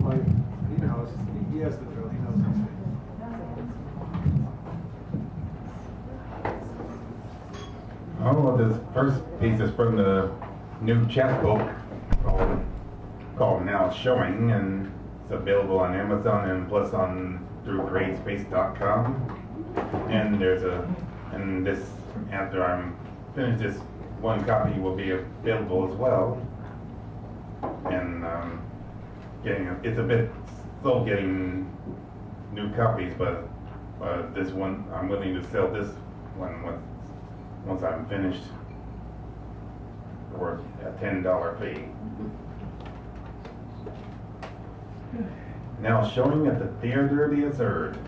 Mike. He knows. He has the drill. He knows these things. Oh, well, this first piece is from the new chapbook called Now Showing, and it's available on Amazon and plus on through gradespace.com. And this, after I'm finished, this one copy will be available as well. And it's a bit slow getting new copies, but this one, I'm willing to sell this one once I'm finished for a $10 fee. Now showing at the Theater of the Absurd.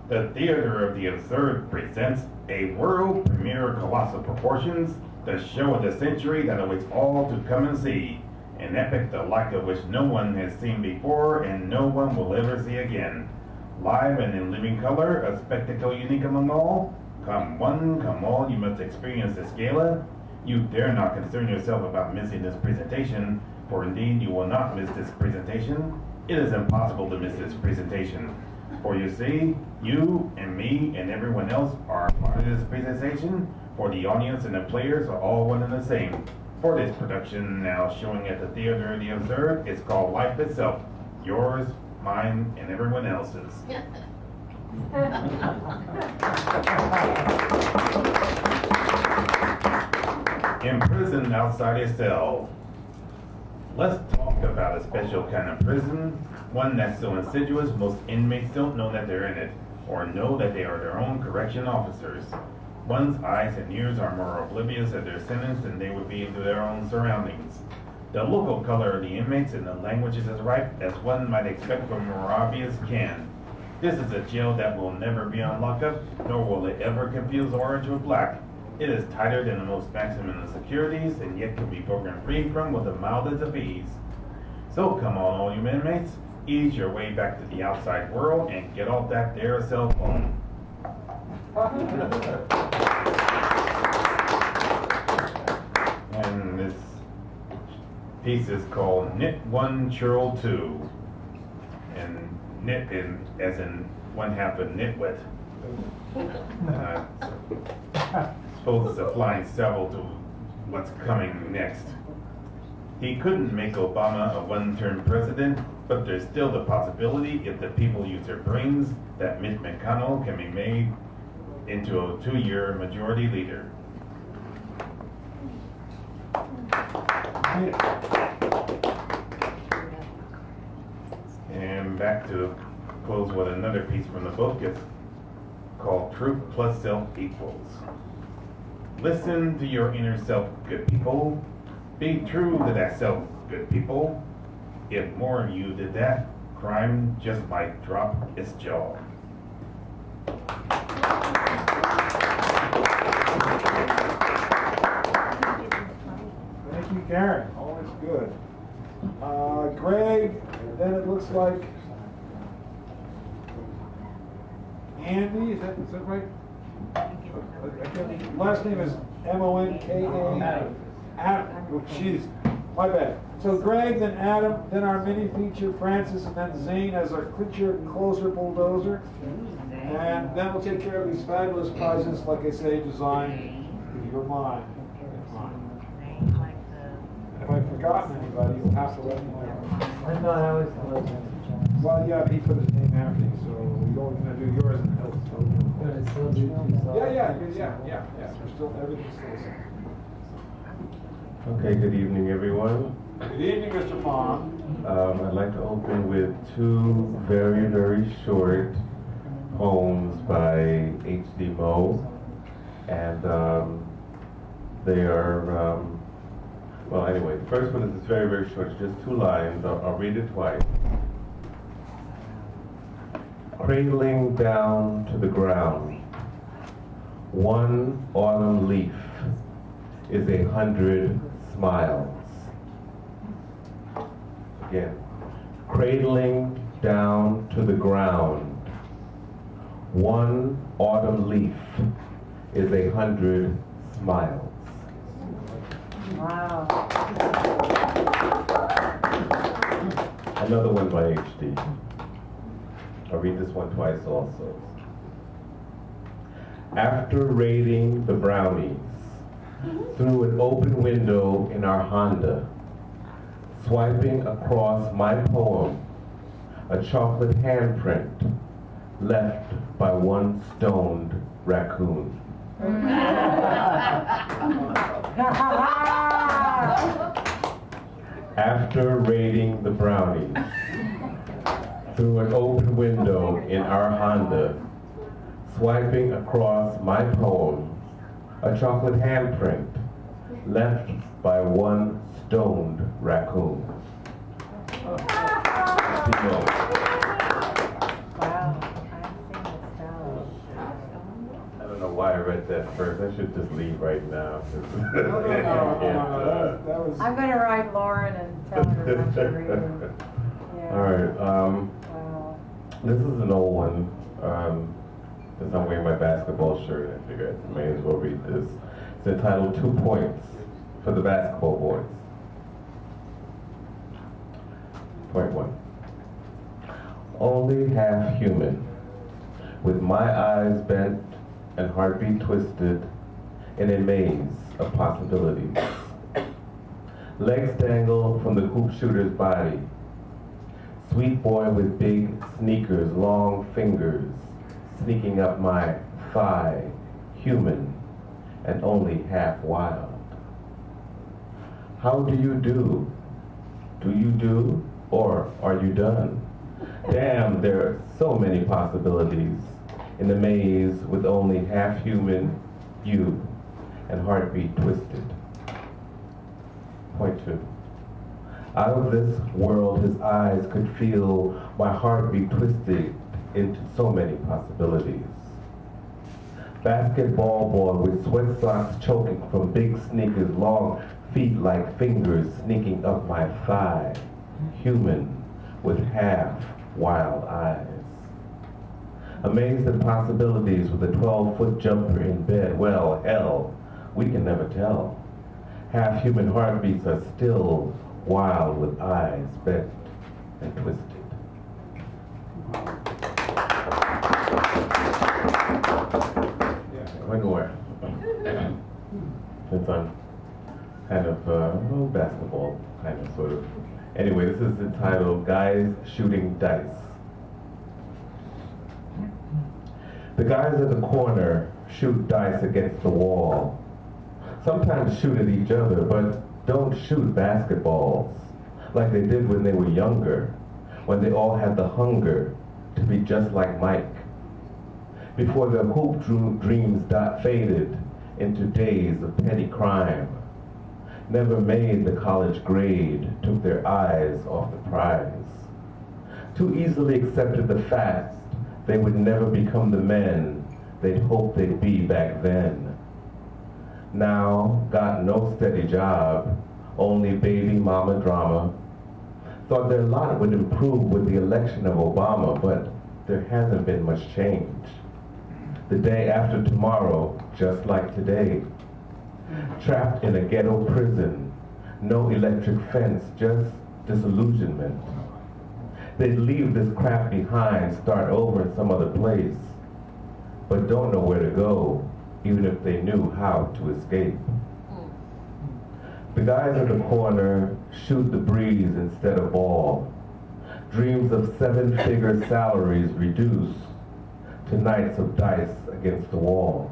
The Theater of the Absurd presents a world premiere colossal proportions, the show of the century that awaits all to come and see, an epic the like of which no one has seen before and no one will ever see again. Live and in living color, a spectacle unique among all. Come one, come all, you must experience this gala. You dare not concern yourself about missing this presentation, for indeed you will not miss this presentation. It is impossible to miss this presentation. For you see, you and me and everyone else are part of this presentation, for the audience and the players are all one and the same. For this production now showing at the Theater of the Absurd, it's called Life Itself. Yours, mine, and everyone else's. Imprisoned outside a cell. Let's talk about a special kind of prison, one that's so insidious most inmates don't know that they're in it. or know that they are their own correction officers. One's eyes and ears are more oblivious of their sentence than they would be to their own surroundings. The local color of the inmates and the language is as ripe as one might expect from Moravia's can. This is a jail that will never be on lockup, nor will it ever confuse orange with black. It is tighter than the most maximum of securities, and yet can be broken free from with the mildest of ease. So come on, all you inmates, ease your way back to the outside world and get off that there cell phone. And this piece is called Knit 1 Churl 2. And knit as in one half of nitwit. I suppose it's applying several to what's coming next. He couldn't make Obama a one-term president, but there's still the possibility, if the people use their brains, that Mitch McConnell can be made into a 2-year majority leader. And back to close with another piece from the book. It's called Truth Plus Self Equals. Listen to your inner self, good people. Be true to that self, good people. If more of you did that, crime just might drop its jaw. Thank you, Karen. Always good. Greg, then it looks like Andy, is that right? Last name is Monka. Adam. Oh, jeez, my bad. So Greg, then Adam, then our mini feature Francis, and then Zane as our closer bulldozer. And then we'll take care of these fabulous prizes, like I say, designed with your mind. If I've forgotten anybody, you'll have to let me know. I thought I was supposed to. Well, yeah, he put his name after you, so we're only going to do yours and he'll still do. Yeah. We're still, everything's still the same. Okay, good evening, everyone. Good evening, Mr. Pond. I'd like to open with two very, very short poems by H.D. Moe. And they are, well, anyway, the first one is very, very short. It's just 2 lines. I'll read it twice. Cradling down to the ground, one autumn leaf is 100 smiles. Again, cradling down to the ground, one autumn leaf is 100 smiles. Wow. Another one by H.D. I'll read this one twice also. After raiding the brownies through an open window in our Honda, swiping across my poem, a chocolate handprint left by one stoned raccoon. After raiding the brownies through an open window in our Honda, swiping across my poem, a chocolate handprint left by one stoned raccoon. I don't know why I read that first. I should just leave right now. I'm going to write Lauren and tell her not to read it. Yeah. All right. Wow. This is an old one. Since I'm wearing my basketball shirt, I figured I may as well read this. It's entitled 2 Points for the Basketball Boys. Point 1. Only half human, with my eyes bent and heartbeat twisted in a maze of possibilities. Legs dangle from the hoop shooter's body. Sweet boy with big sneakers, long fingers, sneaking up my thigh, human and only half wild. How do you do? Do you do, or are you done? Damn, there are so many possibilities. in a maze with only half human you and heartbeat twisted. Point 2. Out of this world his eyes could feel my heartbeat twisted into so many possibilities. Basketball boy with sweat socks choking from big sneakers, long feet like fingers sneaking up my thigh. Human with half wild eyes. Amazed at possibilities with a 12-foot jumper in bed. Well, hell, we can never tell. Half human heartbeats are still wild with eyes bent and twisted. One more. Since I'm kind of basketball, kind of, sort of. Anyway, this is entitled Guys Shooting Dice. The guys at the corner shoot dice against the wall. Sometimes shoot at each other, but don't shoot basketballs like they did when they were younger, when they all had the hunger to be just like Mike. Before their hoop dreams faded into days of petty crime, never made the college grade, took their eyes off the prize. Too easily accepted the fact they would never become the men they'd hoped they'd be back then. Now, got no steady job, only baby mama drama. Thought their lot would improve with the election of Obama, but there hasn't been much change. The day after tomorrow, just like today. Trapped in a ghetto prison, no electric fence, just disillusionment. They'd leave this crap behind, start over in some other place, but don't know where to go, even if they knew how to escape. The guys at the corner shoot the breeze instead of ball. Dreams of 7-figure salaries reduce to nights of dice against the wall.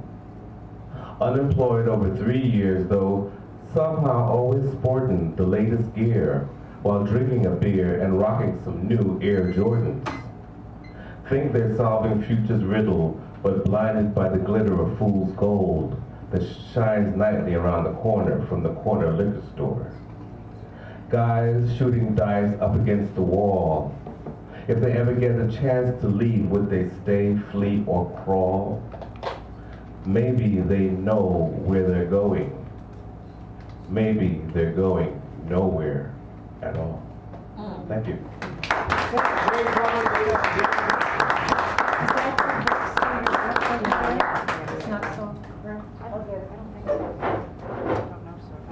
Unemployed over 3 years, though somehow always sporting the latest gear while drinking a beer and rocking some new Air Jordans. Think they're solving future's riddle, but blinded by the glitter of fool's gold that shines nightly around the corner from the corner liquor store. Guys shooting dice up against the wall. If they ever get a chance to leave, would they stay, flee, or crawl? Maybe they know where they're going. Maybe they're going nowhere at all. Thank you.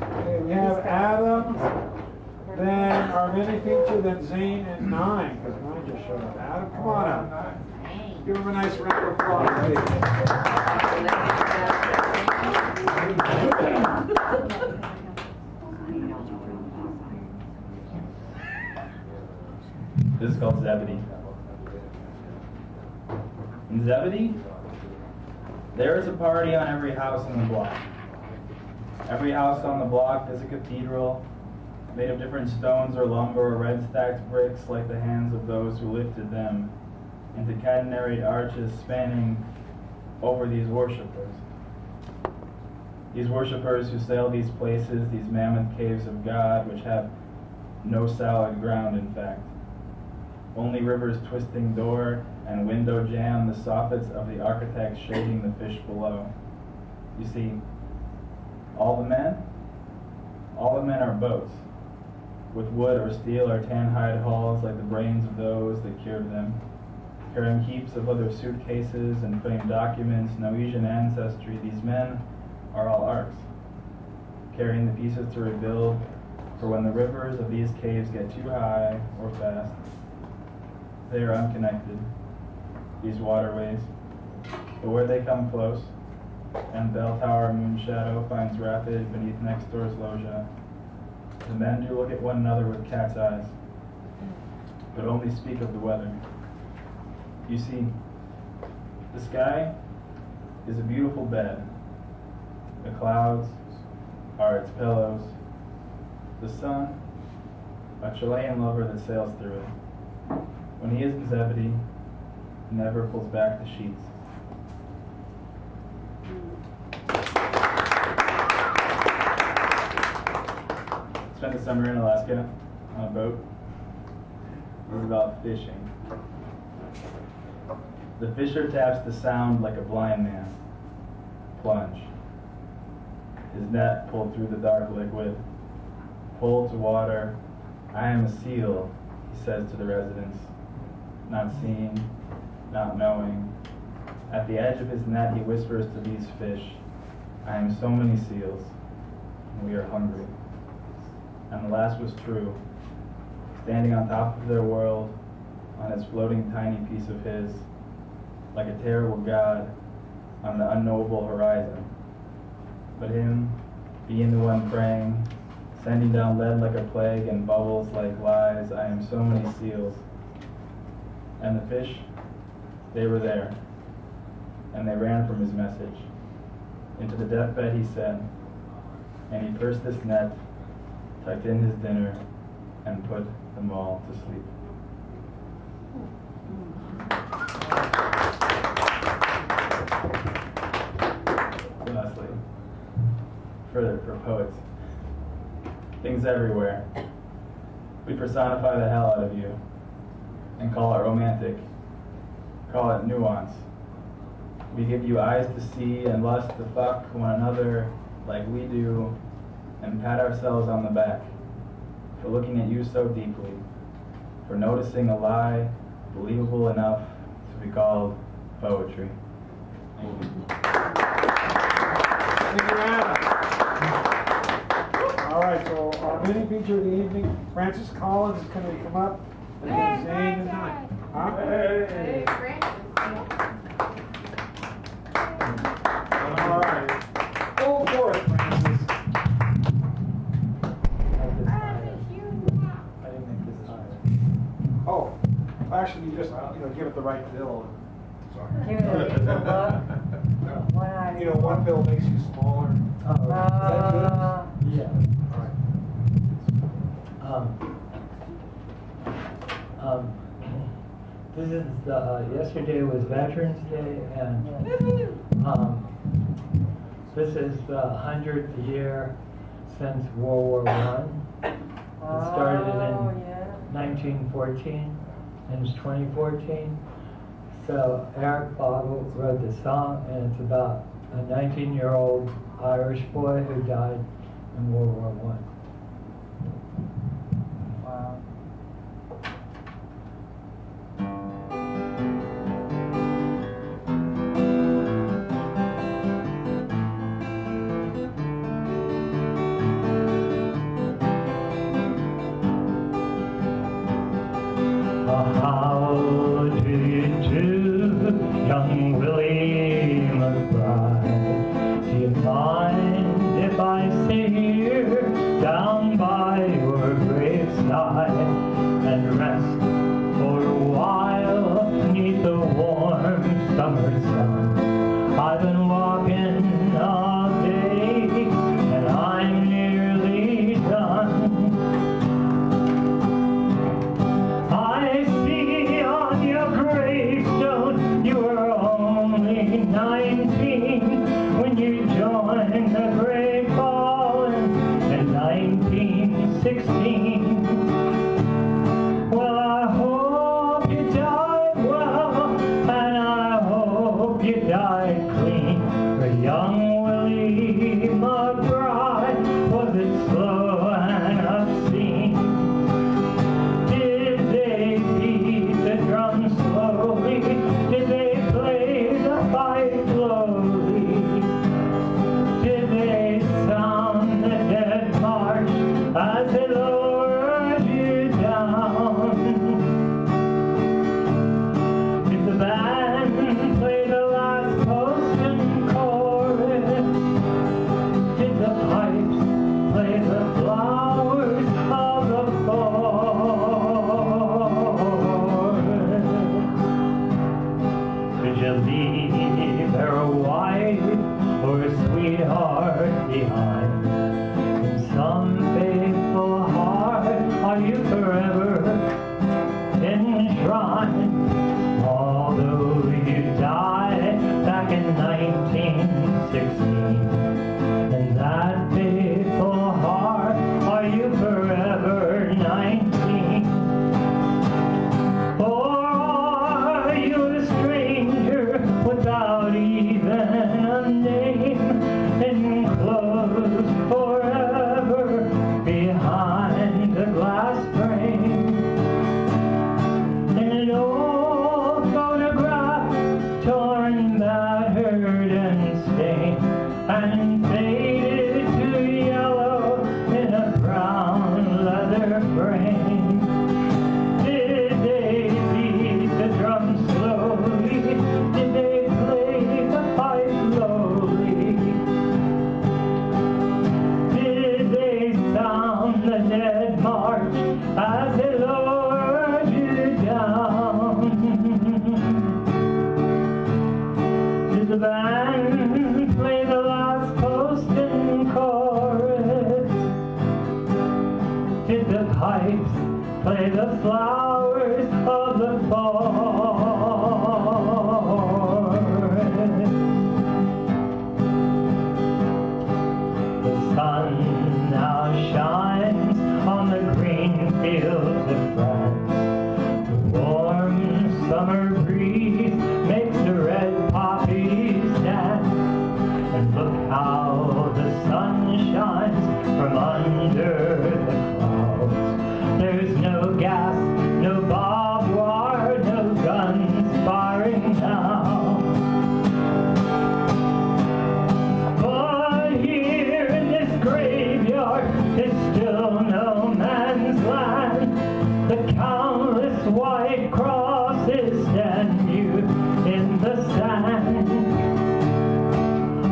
Okay, we have Adam, then our mini feature, then Zane and Nine, because Nine just showed up. Adam, come on up. Give him a nice round of applause, This is called Zebedee. In Zebedee, there is a party on every house on the block. Every house on the block is a cathedral made of different stones or lumber or red stacked bricks like the hands of those who lifted them into catenaried arches spanning over these worshipers. These worshipers who sail these places, these mammoth caves of God, which have no solid ground, in fact. Only rivers twisting door and window jam, the soffits of the architect shading the fish below. You see, all the men are boats, with wood or steel or tan hide hulls like the brains of those that cured them, carrying heaps of other suitcases and framed documents, Norwegian ancestry. These men are all arcs, carrying the pieces to rebuild for when the rivers of these caves get too high or fast. They are unconnected, these waterways, but where they come close, and bell tower moon shadow finds rapid beneath next door's loggia, the men do look at one another with cat's eyes, but only speak of the weather. You see, the sky is a beautiful bed. The clouds are its pillows. The sun, a Chilean lover that sails through it. When he is in Zebedee, he never pulls back the sheets. spent the summer in Alaska on a boat. It was about fishing. The fisher taps the sound like a blind man. Plunge. His net pulled through the dark liquid. Pulled to water. I am a seal, he says to the residents. Not seeing, not knowing. At the edge of his net, he whispers to these fish, I am so many seals, and we are hungry. And the last was true. Standing on top of their world, on its floating tiny piece of his, like a terrible god on the unknowable horizon. But him, being the one praying, sending down lead like a plague and bubbles like lies, I am so many seals. And the fish, they were there, and they ran from his message. Into the deathbed he said, and he pursed this net, tucked in his dinner, and put them all to sleep. Lastly, for poets, things everywhere. We personify the hell out of you and call it romantic, call it nuance. We give you eyes to see and lust to fuck one another like we do, and pat ourselves on the back for looking at you so deeply, for noticing a lie believable enough to be called poetry. Thank you. Thank you, Anna. All right, so our mini feature of the evening, Francis Collins is going to come up and then Zane and I. Huh? Hey, Francis. All right. Go for it, Francis. I didn't make this higher. Oh, actually, you just give it the right bill. Sorry. Give it a equal look. One eye. One bill makes you smaller. Is that good? Yeah. All right. This is yesterday was Veterans Day, and this is the 100th year since World War I. It started in 1914, and it's 2014. So Eric Boggle wrote the song, and it's about a 19-year-old Irish boy who died in World War I. Wow. How do you do, young Willie McBride? Do you mind if I sit here down by your graveside and rest for a while beneath the warm summer sun? I've been walking all day and I'm nearly done. I see on your gravestone you were only 19 when you joined the Great Fallen in 1916. Well, I hope you died well, and I hope you died clean. For young Willie McBride, was it slow and obscene? Did they beat the drum slowly? Did they play the fife slowly? Did they sound the dead march as they lowered you down? Did the band play the last post and chorus? Did the pipes play the flowers of the forest? Could you leave her wife or a sweetheart behind in some faithful heart? did the pipes play the flowers of the forest? The sun now shines on the green fields of France. The warm summer breeze makes the red poppies dance. And look how the sun shines from under the clouds. There's no gas, no barbed wire, no guns firing now. But here in this graveyard is still no man's land. The countless white crosses stand mute in the sand.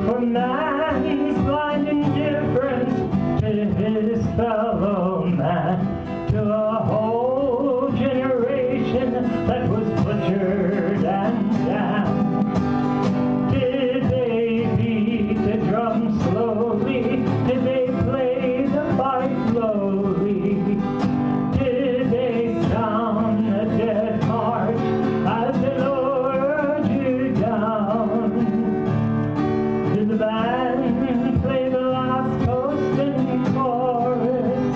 For man's blind indifference to his fellow man, to a whole generation that was butchered and damned. Did they beat the drum slowly? Did they play the fife slowly? Did they sound the dead march as they lowered you down? Did the band play the last toast and chorus?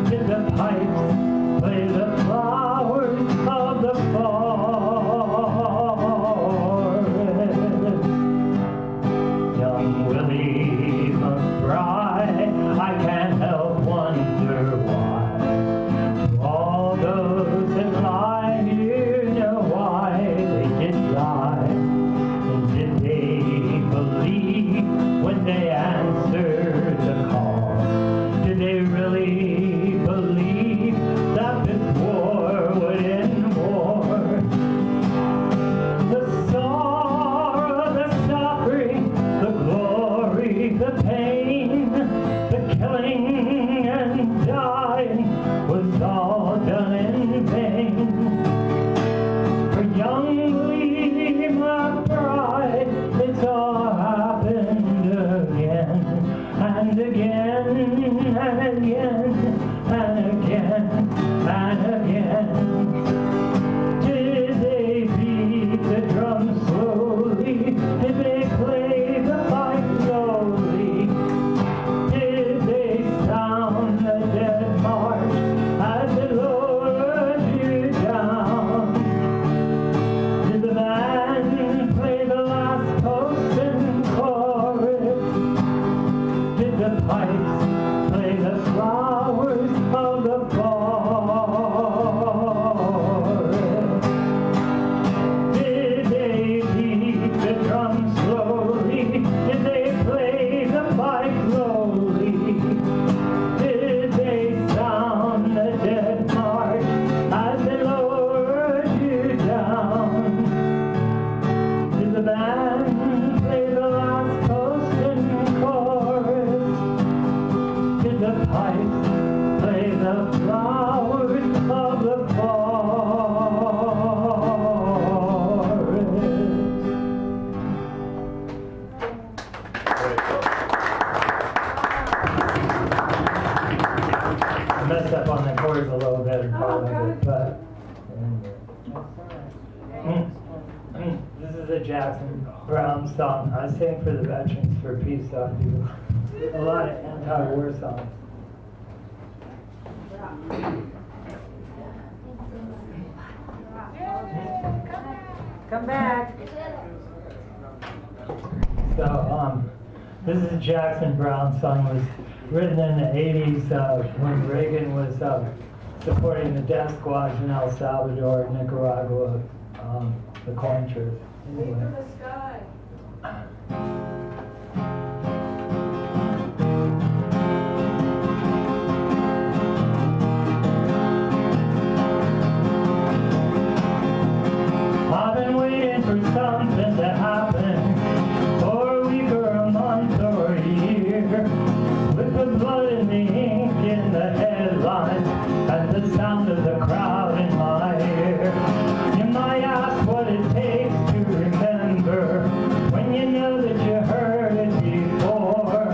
Did the pipes play the flowers of the forest? Young Willie McBride, I can't help wonder why. To all those that lie here know why they did lie. And did they believe when they answered the call? Did they really believe that this war would end war? The sorrow, the suffering, the glory, the pain, the killing and dying was all done in vain. For young Lee McBride, it's all happened again and again and again and again and again. Did they beat the drum slowly? Did they play the fife slowly? Did they sound the dead march as they lowered you down? Did the band play the last toast and chorus? Did the pipes play the flowers of the forest? Did they beat the drum slowly? Did they play the fife slowly? Did they sound the dead march as they lowered you down? Did the band play the last toast and chorus? Did the pipes play the flowers of the forest? I messed up on the chords a little bit, but this is a Jackson Brown song. I sing for the Veterans for Peace. I do a lot of anti-war songs. Come back. So, this is a Jackson Brown song. It was written in the 80s when Reagan was supporting the death squads in El Salvador, Nicaragua, the Conchers. Anyway. the sky. I've been waiting for something to happen, for a week or a month or a year, with the blood and the ink in the headlines, and the sound of the crowd in my ear. You might ask what it takes to remember, when you know that you heard it before,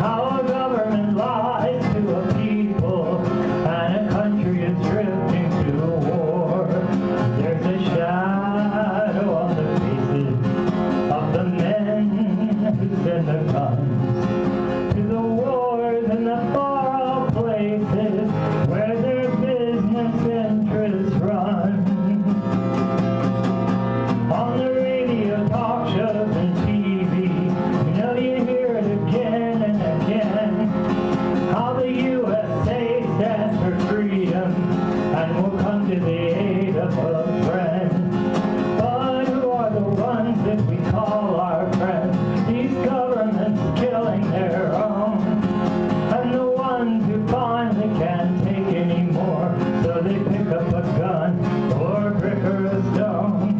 how a government lies to a people places where their business interests run. On the radio, talk shows, and TV, you know you hear it again and again. How the USA stands for freedom and will come to the aid of a friend. But who are the ones that we call our friends? These governments killing their own, and the ones who finally can't take anymore, so they pick up a gun or a brick or a stone.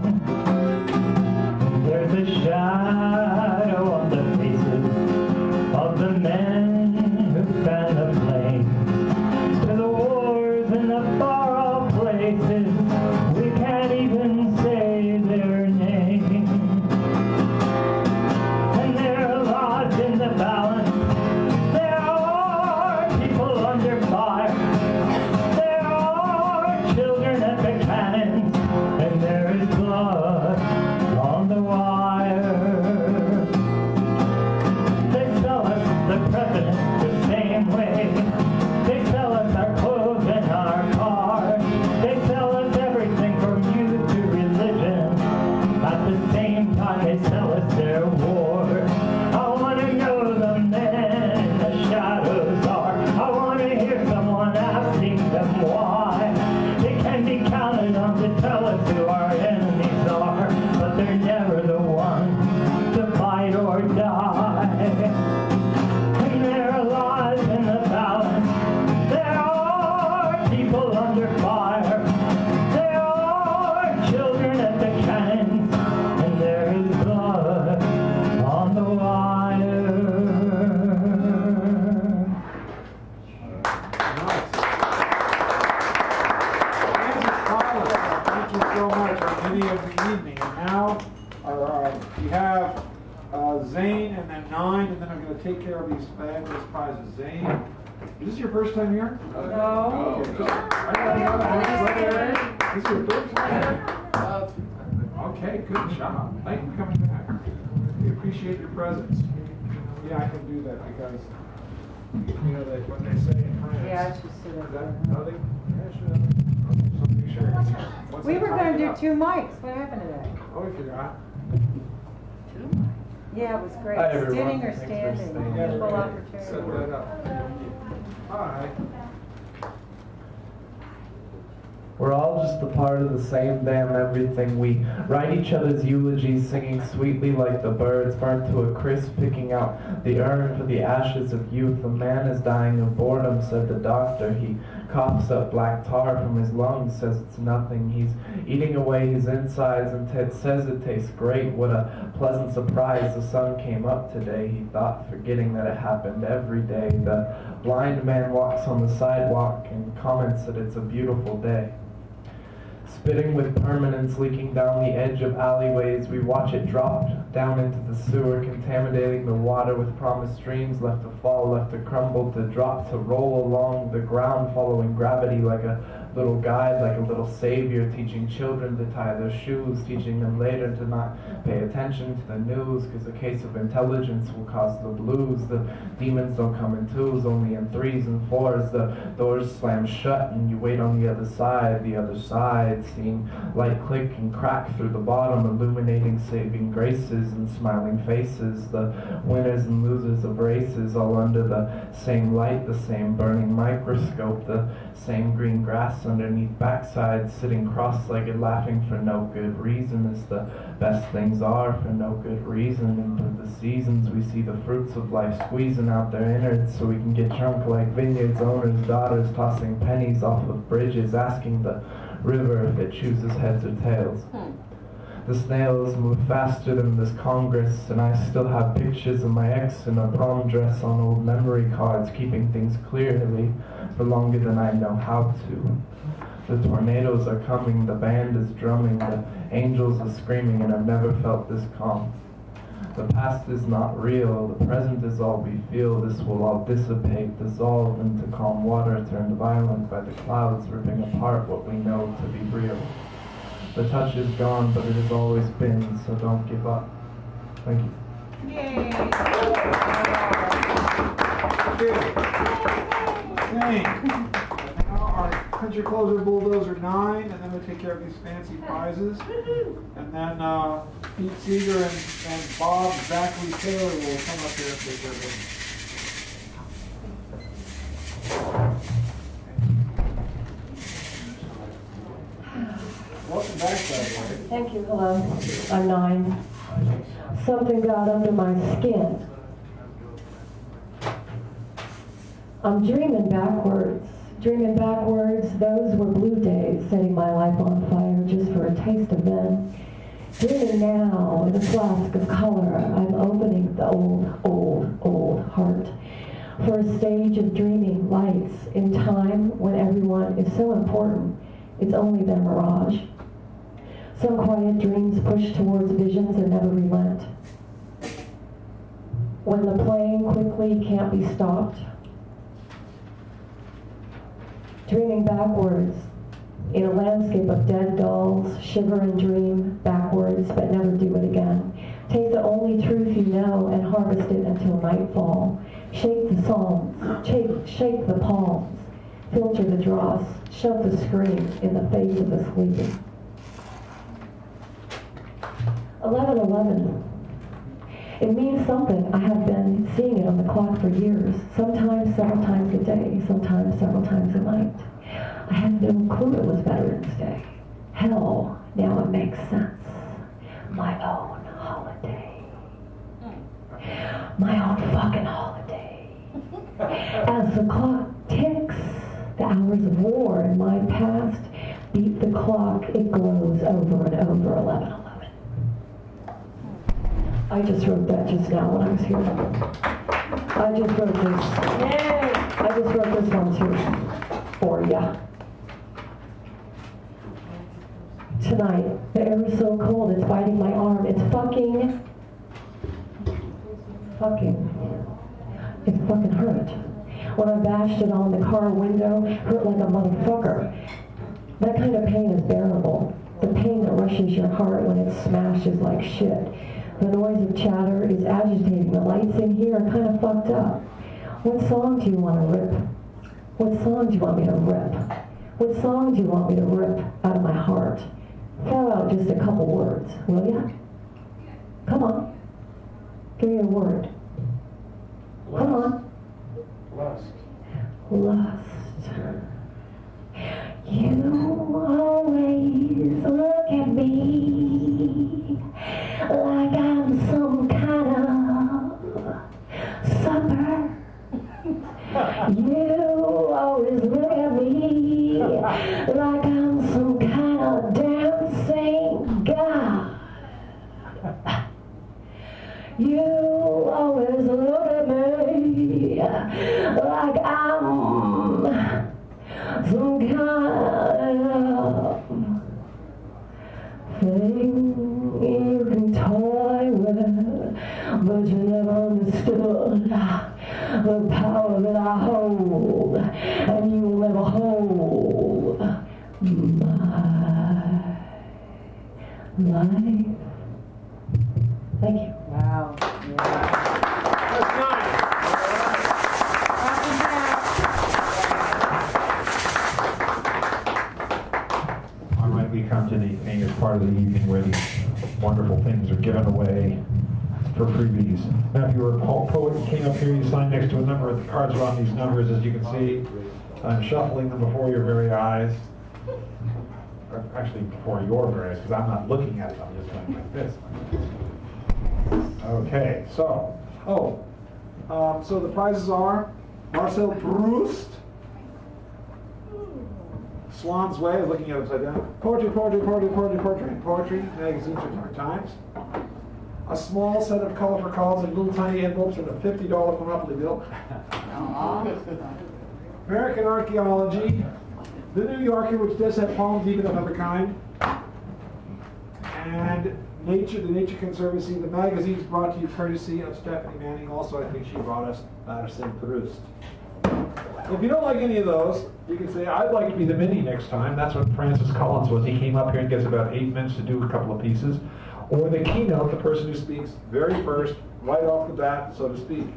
There's a shadow on the faces of the men who fan the flames to the wars in the far-off places. We can't even say their names. And there are lives in the balance. There are people under fire. There are children at the cannons. And there is blood on the wire. They sell us the president the same way. They sell us our clothes and our cars. They sell us everything from youth to religion. At the same time they sell us their war. I want to know the men in the shadows are. I want to hear someone asking them why. They can be counted on to tell us who our enemies are, but they're never the ones to fight or die. And there are lives in the balance. There are people under fire. There are children at the cannons. And there is blood on the wire. Thank you so much on any of the evening. And now we have Zane and then 9, and then I'm going to take care of these fabulous prizes. Zane, is this your first time here? No. Okay. This is your first time? Okay, good job. Thank you for coming back. We appreciate your presence. Yeah, I can do that because, you know, that what they say in France. Yeah, I should sit up there. No, they, yeah, should have. Something sure. What's We that were going to talking do about? 2 mics. What happened to that? Oh, we forgot. Yeah, it was great. Hi, everyone. Sitting or Thanks for standing. staying. Yeah, Full we're opportunity. set that up. Hi. We're all just a part of the same damn everything. We write each other's eulogies, singing sweetly like the birds, burnt to a crisp, picking out the urn for the ashes of youth. A man is dying of boredom, said the doctor. He coughs up black tar from his lungs, says it's nothing. He's eating away his insides and says it tastes great. What a pleasant surprise. The sun came up today, he thought, forgetting that it happened every day. The blind man walks on the sidewalk and comments that it's a beautiful day. Spitting with permanence leaking down the edge of alleyways, we watch it drop down into the sewer, contaminating the water with promised streams left to fall, left to crumble, to drop, to roll along the ground, following gravity like a little guide, like a little savior, teaching children to tie their shoes, teaching them later to not pay attention to the news, because a case of intelligence will cause the blues. The demons don't come in 2s, only in 3s and 4s. The doors slam shut and you wait on the other side, seeing light click and crack through the bottom, illuminating saving graces and smiling faces, the winners and losers of races, all under the same light, the same burning microscope, the same green grass underneath backsides, sitting cross-legged, laughing for no good reason, as the best things are for no good reason. And through the seasons we see the fruits of life squeezing out their innards so we can get drunk like vineyards, owners' daughters, tossing pennies off of bridges, asking the river if it chooses heads or tails. The snails move faster than this Congress, and I still have pictures of my ex in a prom dress on old memory cards, keeping things clearly for longer than I know how to. The tornadoes are coming, the band is drumming, the angels are screaming, and I've never felt this calm. The past is not real, the present is all we feel. This will all dissipate, dissolve into calm water, turned violent by the clouds, ripping apart what we know to be real. The touch is gone, but it has always been, so don't give up. Thank you. Yay! Okay. Now our country closer bulldozer 9, and then we'll take care of these fancy prizes. And then Pete Seeger and Bob Zachary Taylor will come up here and take care of it. Welcome back, by the way. Thank you. Hello. I'm 9. Something got under my skin. I'm dreaming backwards. Dreaming backwards, those were blue days, setting my life on fire just for a taste of them. Dreaming now, in a flask of color, I'm opening the old heart for a stage of dreaming lights in time when everyone is so important, it's only their mirage. Some quiet dreams push towards visions and never relent. When the playing quickly can't be stopped. Dreaming backwards, in a landscape of dead dolls, shiver and dream backwards, but never do it again. Take the only truth you know and harvest it until nightfall. Shake the psalms, shake the palms, filter the dross, shove the scream in the face of the sleeping. 11:11. It means something. I have been seeing it on the clock for years, sometimes several times a day, sometimes several times a night. I had no clue it was Veterans Day. Hell, now it makes sense. My own holiday. My own fucking holiday. As the clock ticks, the hours of war in my past beat the clock, it glows over and over. 11:11. I just wrote that just now when I was here. I just wrote this. I just wrote this one too for ya. Tonight, the air is so cold, it's biting my arm. It's fucking. It fucking hurt. When I bashed it on the car window, hurt like a motherfucker. That kind of pain is bearable. The pain that rushes your heart when it smashes like shit. The noise of chatter is agitating. The lights in here are kind of fucked up. What song do you want to rip? What song do you want me to rip? What song do you want me to rip out of my heart? Throw out just a couple words, will ya? Come on. Give me a word. Come on. Lust. You always look at me like I'm some kind of supper. You always look at me like I'm some kind of dancing god. You always look at me like I'm some kind of thing you can toy with, but you never understood the power that I hold, and you will never hold my life. Thank you. Wow. That's nice. All right, we come to the famous part of the evening where these wonderful things are given away for freebies. Now, if you were a poet and came up here, you signed next to a number. The cards are on these numbers, as you can see. I'm shuffling them before your very eyes. Or actually, before your very eyes, because I'm not looking at them. I'm just going like this. Okay, so, so the prizes are Marcel Proust, Swan's Way, I was looking at it upside down, poetry, magazines for different times, a small set of colorful cards in little tiny envelopes and a $50 Monopoly bill, American Archaeology, The New Yorker, which does have poems even of another kind, and the Nature Conservancy. The magazine's brought to you courtesy of Stephanie Manning. Also, I think she brought us Madison Proust. If you don't like any of those, you can say, I'd like to be the mini next time. That's what Francis Collins was. He came up here and gets about 8 minutes to do a couple of pieces. Or the keynote, the person who speaks very first, right off the bat, so to speak.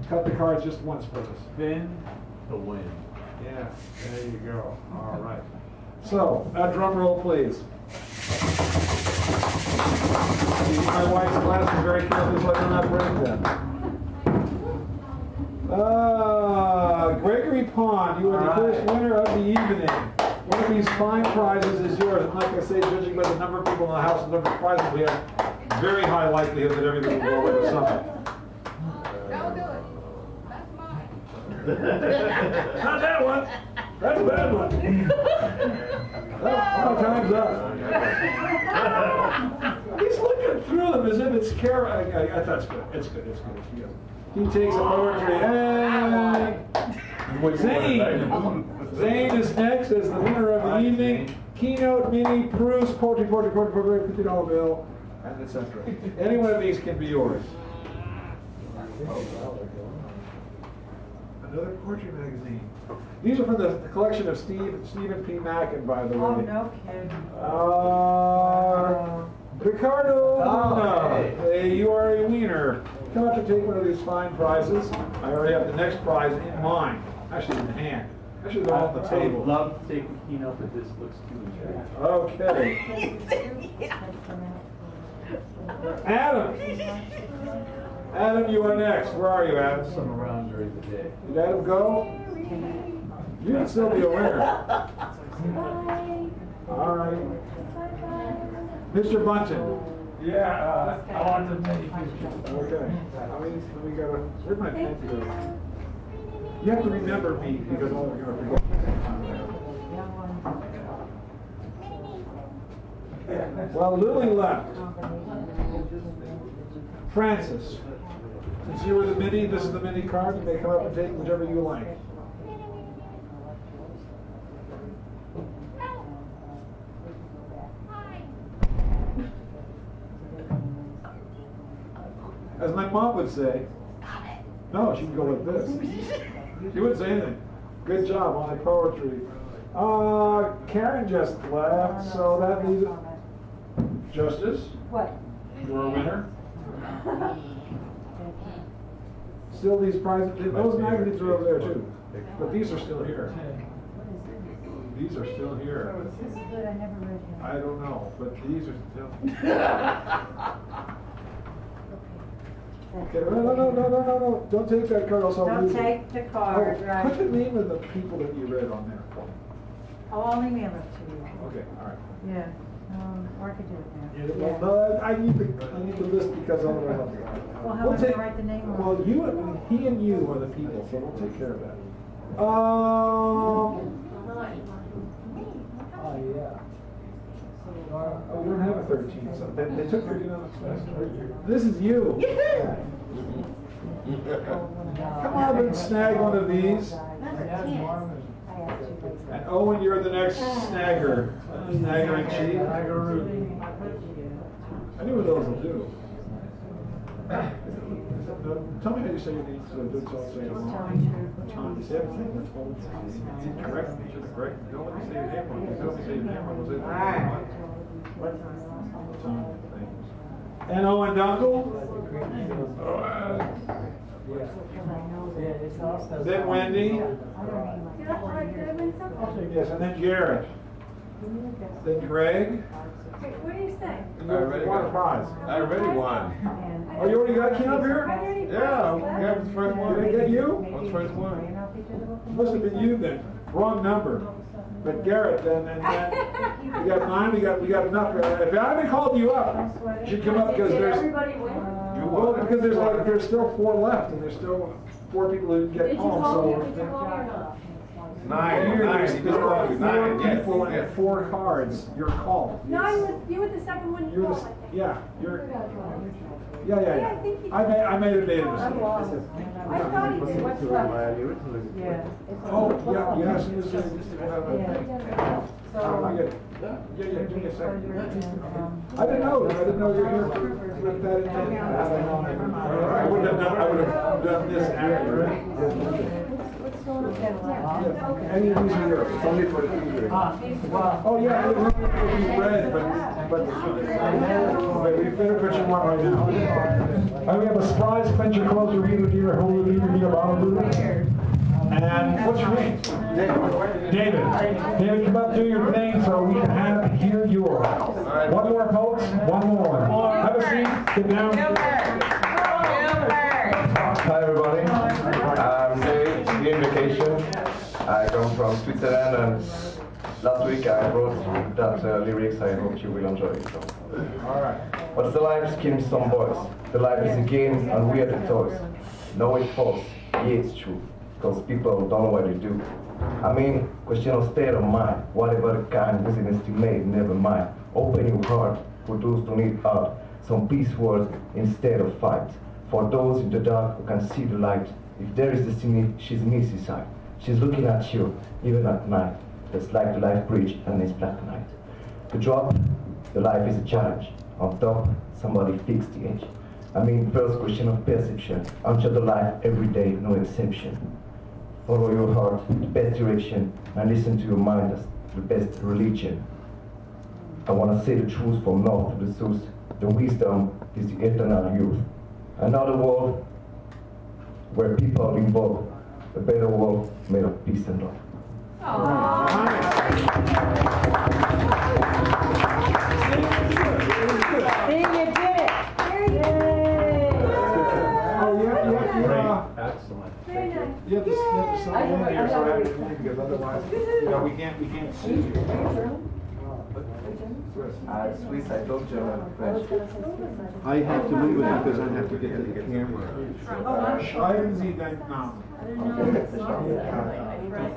Cut the cards just once for us. Finn The win. Yeah, there you go. All right. So, drum roll, please. My wife's glasses very carefully so I do not break them. Gregory Pond, you are the first winner of the evening. One of these fine prizes is yours. And like I say, judging by the number of people in the house and the number of prizes we have, very high likelihood that everything will go over the summit. Don't do it. That's mine. Not that one. That's a bad one. Oh, time's up. He's looking through them as if it's that's good. It's good. It's good. He takes a poetry and Zane is next as the winner of the evening. Keynote, mini, peruse, poetry, $50 bill, and etc. Any one of these can be yours. Another poetry magazine. These are from the collection of Stephen P. Mackin, by the way. Oh, no kidding. Ricardo, you are a wiener. Come up to take one of these fine prizes. I already have the next prize in mind. Actually, in hand. Actually, they're all on the table. I would love to take a keynote, but this looks too interesting. Okay. Adam, you are next. Where are you, Adam? Some around during the day. Did Adam go? You can still be a winner. All right. Mr. Bunton. Yeah, I want to make you. Okay. Where'd my pen go? You have to remember me because I'm going to forget. Well, Lily left. Francis, since you were the mini, this is the mini card. You may come up and take whichever you like. As my mom would say, no, she can go like this. She wouldn't say anything. Good job on the poetry. Karen just left, so that leaves Justice. What? You're a winner. Still these prizes, those magazines are over there too. But these are still here. These are still here. This is good, I never read him. I don't know, but these are still. Okay, no. Don't take that card, else I'll Don't lose it. take the card, right. Put the name of the people that you read on there for me. I'll email it to you. Okay, all right. Yeah, or I could do it now. Well, no, I need the list because otherwise I'll forget. Well, how am I gonna write the name on? Well, he and you are the people, so we'll take care of that. yeah. Oh, we don't have a 13, so they took 13 on the list. This is you. Come on and snag one of these. And Owen, you're the next snagger. Snagger in chief. I knew what those will do. Tell me how you say your name so good, so I'll say it wrong. Tom, you say everything. That's all it's correct. You should have corrected. Don't let me say your name wrong. Don't let me say your name wrong. All right. And Owen Dunkel. Then Wendy. Yes, and then Jared. Then Greg. What do you say? You won a prize. I already won. Oh, you already got Kim up here? Yeah, Gab was the first one. Did I get you? What's the first one? Must have been you then. Wrong number. But Garrett, then, and then we got 9. We got enough. If I haven't called you up, you should come up because there's. Well, because there's still 4 left, and there's still 4 people who didn't get home. So. 9. There's 4 Yes, people and 4 cards. You're called. 9 was, you were the second one you called. Yeah, you're. Yeah. I made a mistake. I thought he did. What's left? Oh, yeah, yes, it is. Yeah, give me a second. I didn't know you're here with that intent. I would have done this after. Any of these are yours. It's only for the tutoring. Oh yeah, it would be red, but we better put you one right now. We have a surprise clincher, closer, reader, dear, holder, leader, dear, bottom, and And what's your name? David. David, come up, do your thing so we can hear yours. One more, folks. One more. Have a seat. Sit down. Hi everybody, I'm Dave, here on vacation. I come from Switzerland and last week I wrote that lyrics. I hope you will enjoy it. So. Alright. What's the life killing some boys? The life is a game and we are the toys. No, it's false. Yeah, it's true. Because people don't know what they do. I mean, question of state of mind. Whatever the kind business you made, never mind. Open your heart for those who need art. Some peace words instead of fight. For those in the dark who can see the light. If there is destiny, she's Mrs. Side. She's looking at you, even at night. Just like the life bridge and its black night. The drop, the life is a challenge. On top, somebody fixed the edge. I mean, first question of perception. Answer the life every day, no exception. Follow your heart, the best direction, and listen to your mind as the best religion. I want to say the truth from north to the south. The wisdom is the eternal youth. Another world where people are involved. A better world made of peace and love. See, you did it. Excellent. You have to sign in here so I have your name, because otherwise, we can't see you. Swiss, I told you French. I have to move it because I have to get to the camera. Schreiben Sie deinen Namen. I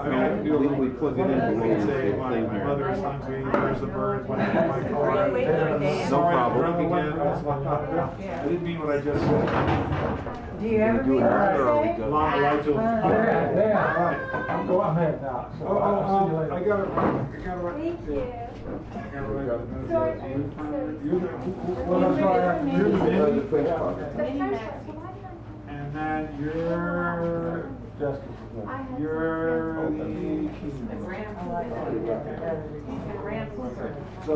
mean, I can do a little, we plug it in. I can say, my mother is hungry, where's the bird, when I my car. No problem. I didn't mean what I just said. Do you ever meet Jose? Long light till. There. All right. I'm going ahead now. So Oh, see you later. I got it right. Thank you. You're the Minnie. And then you're Jessica. you're the So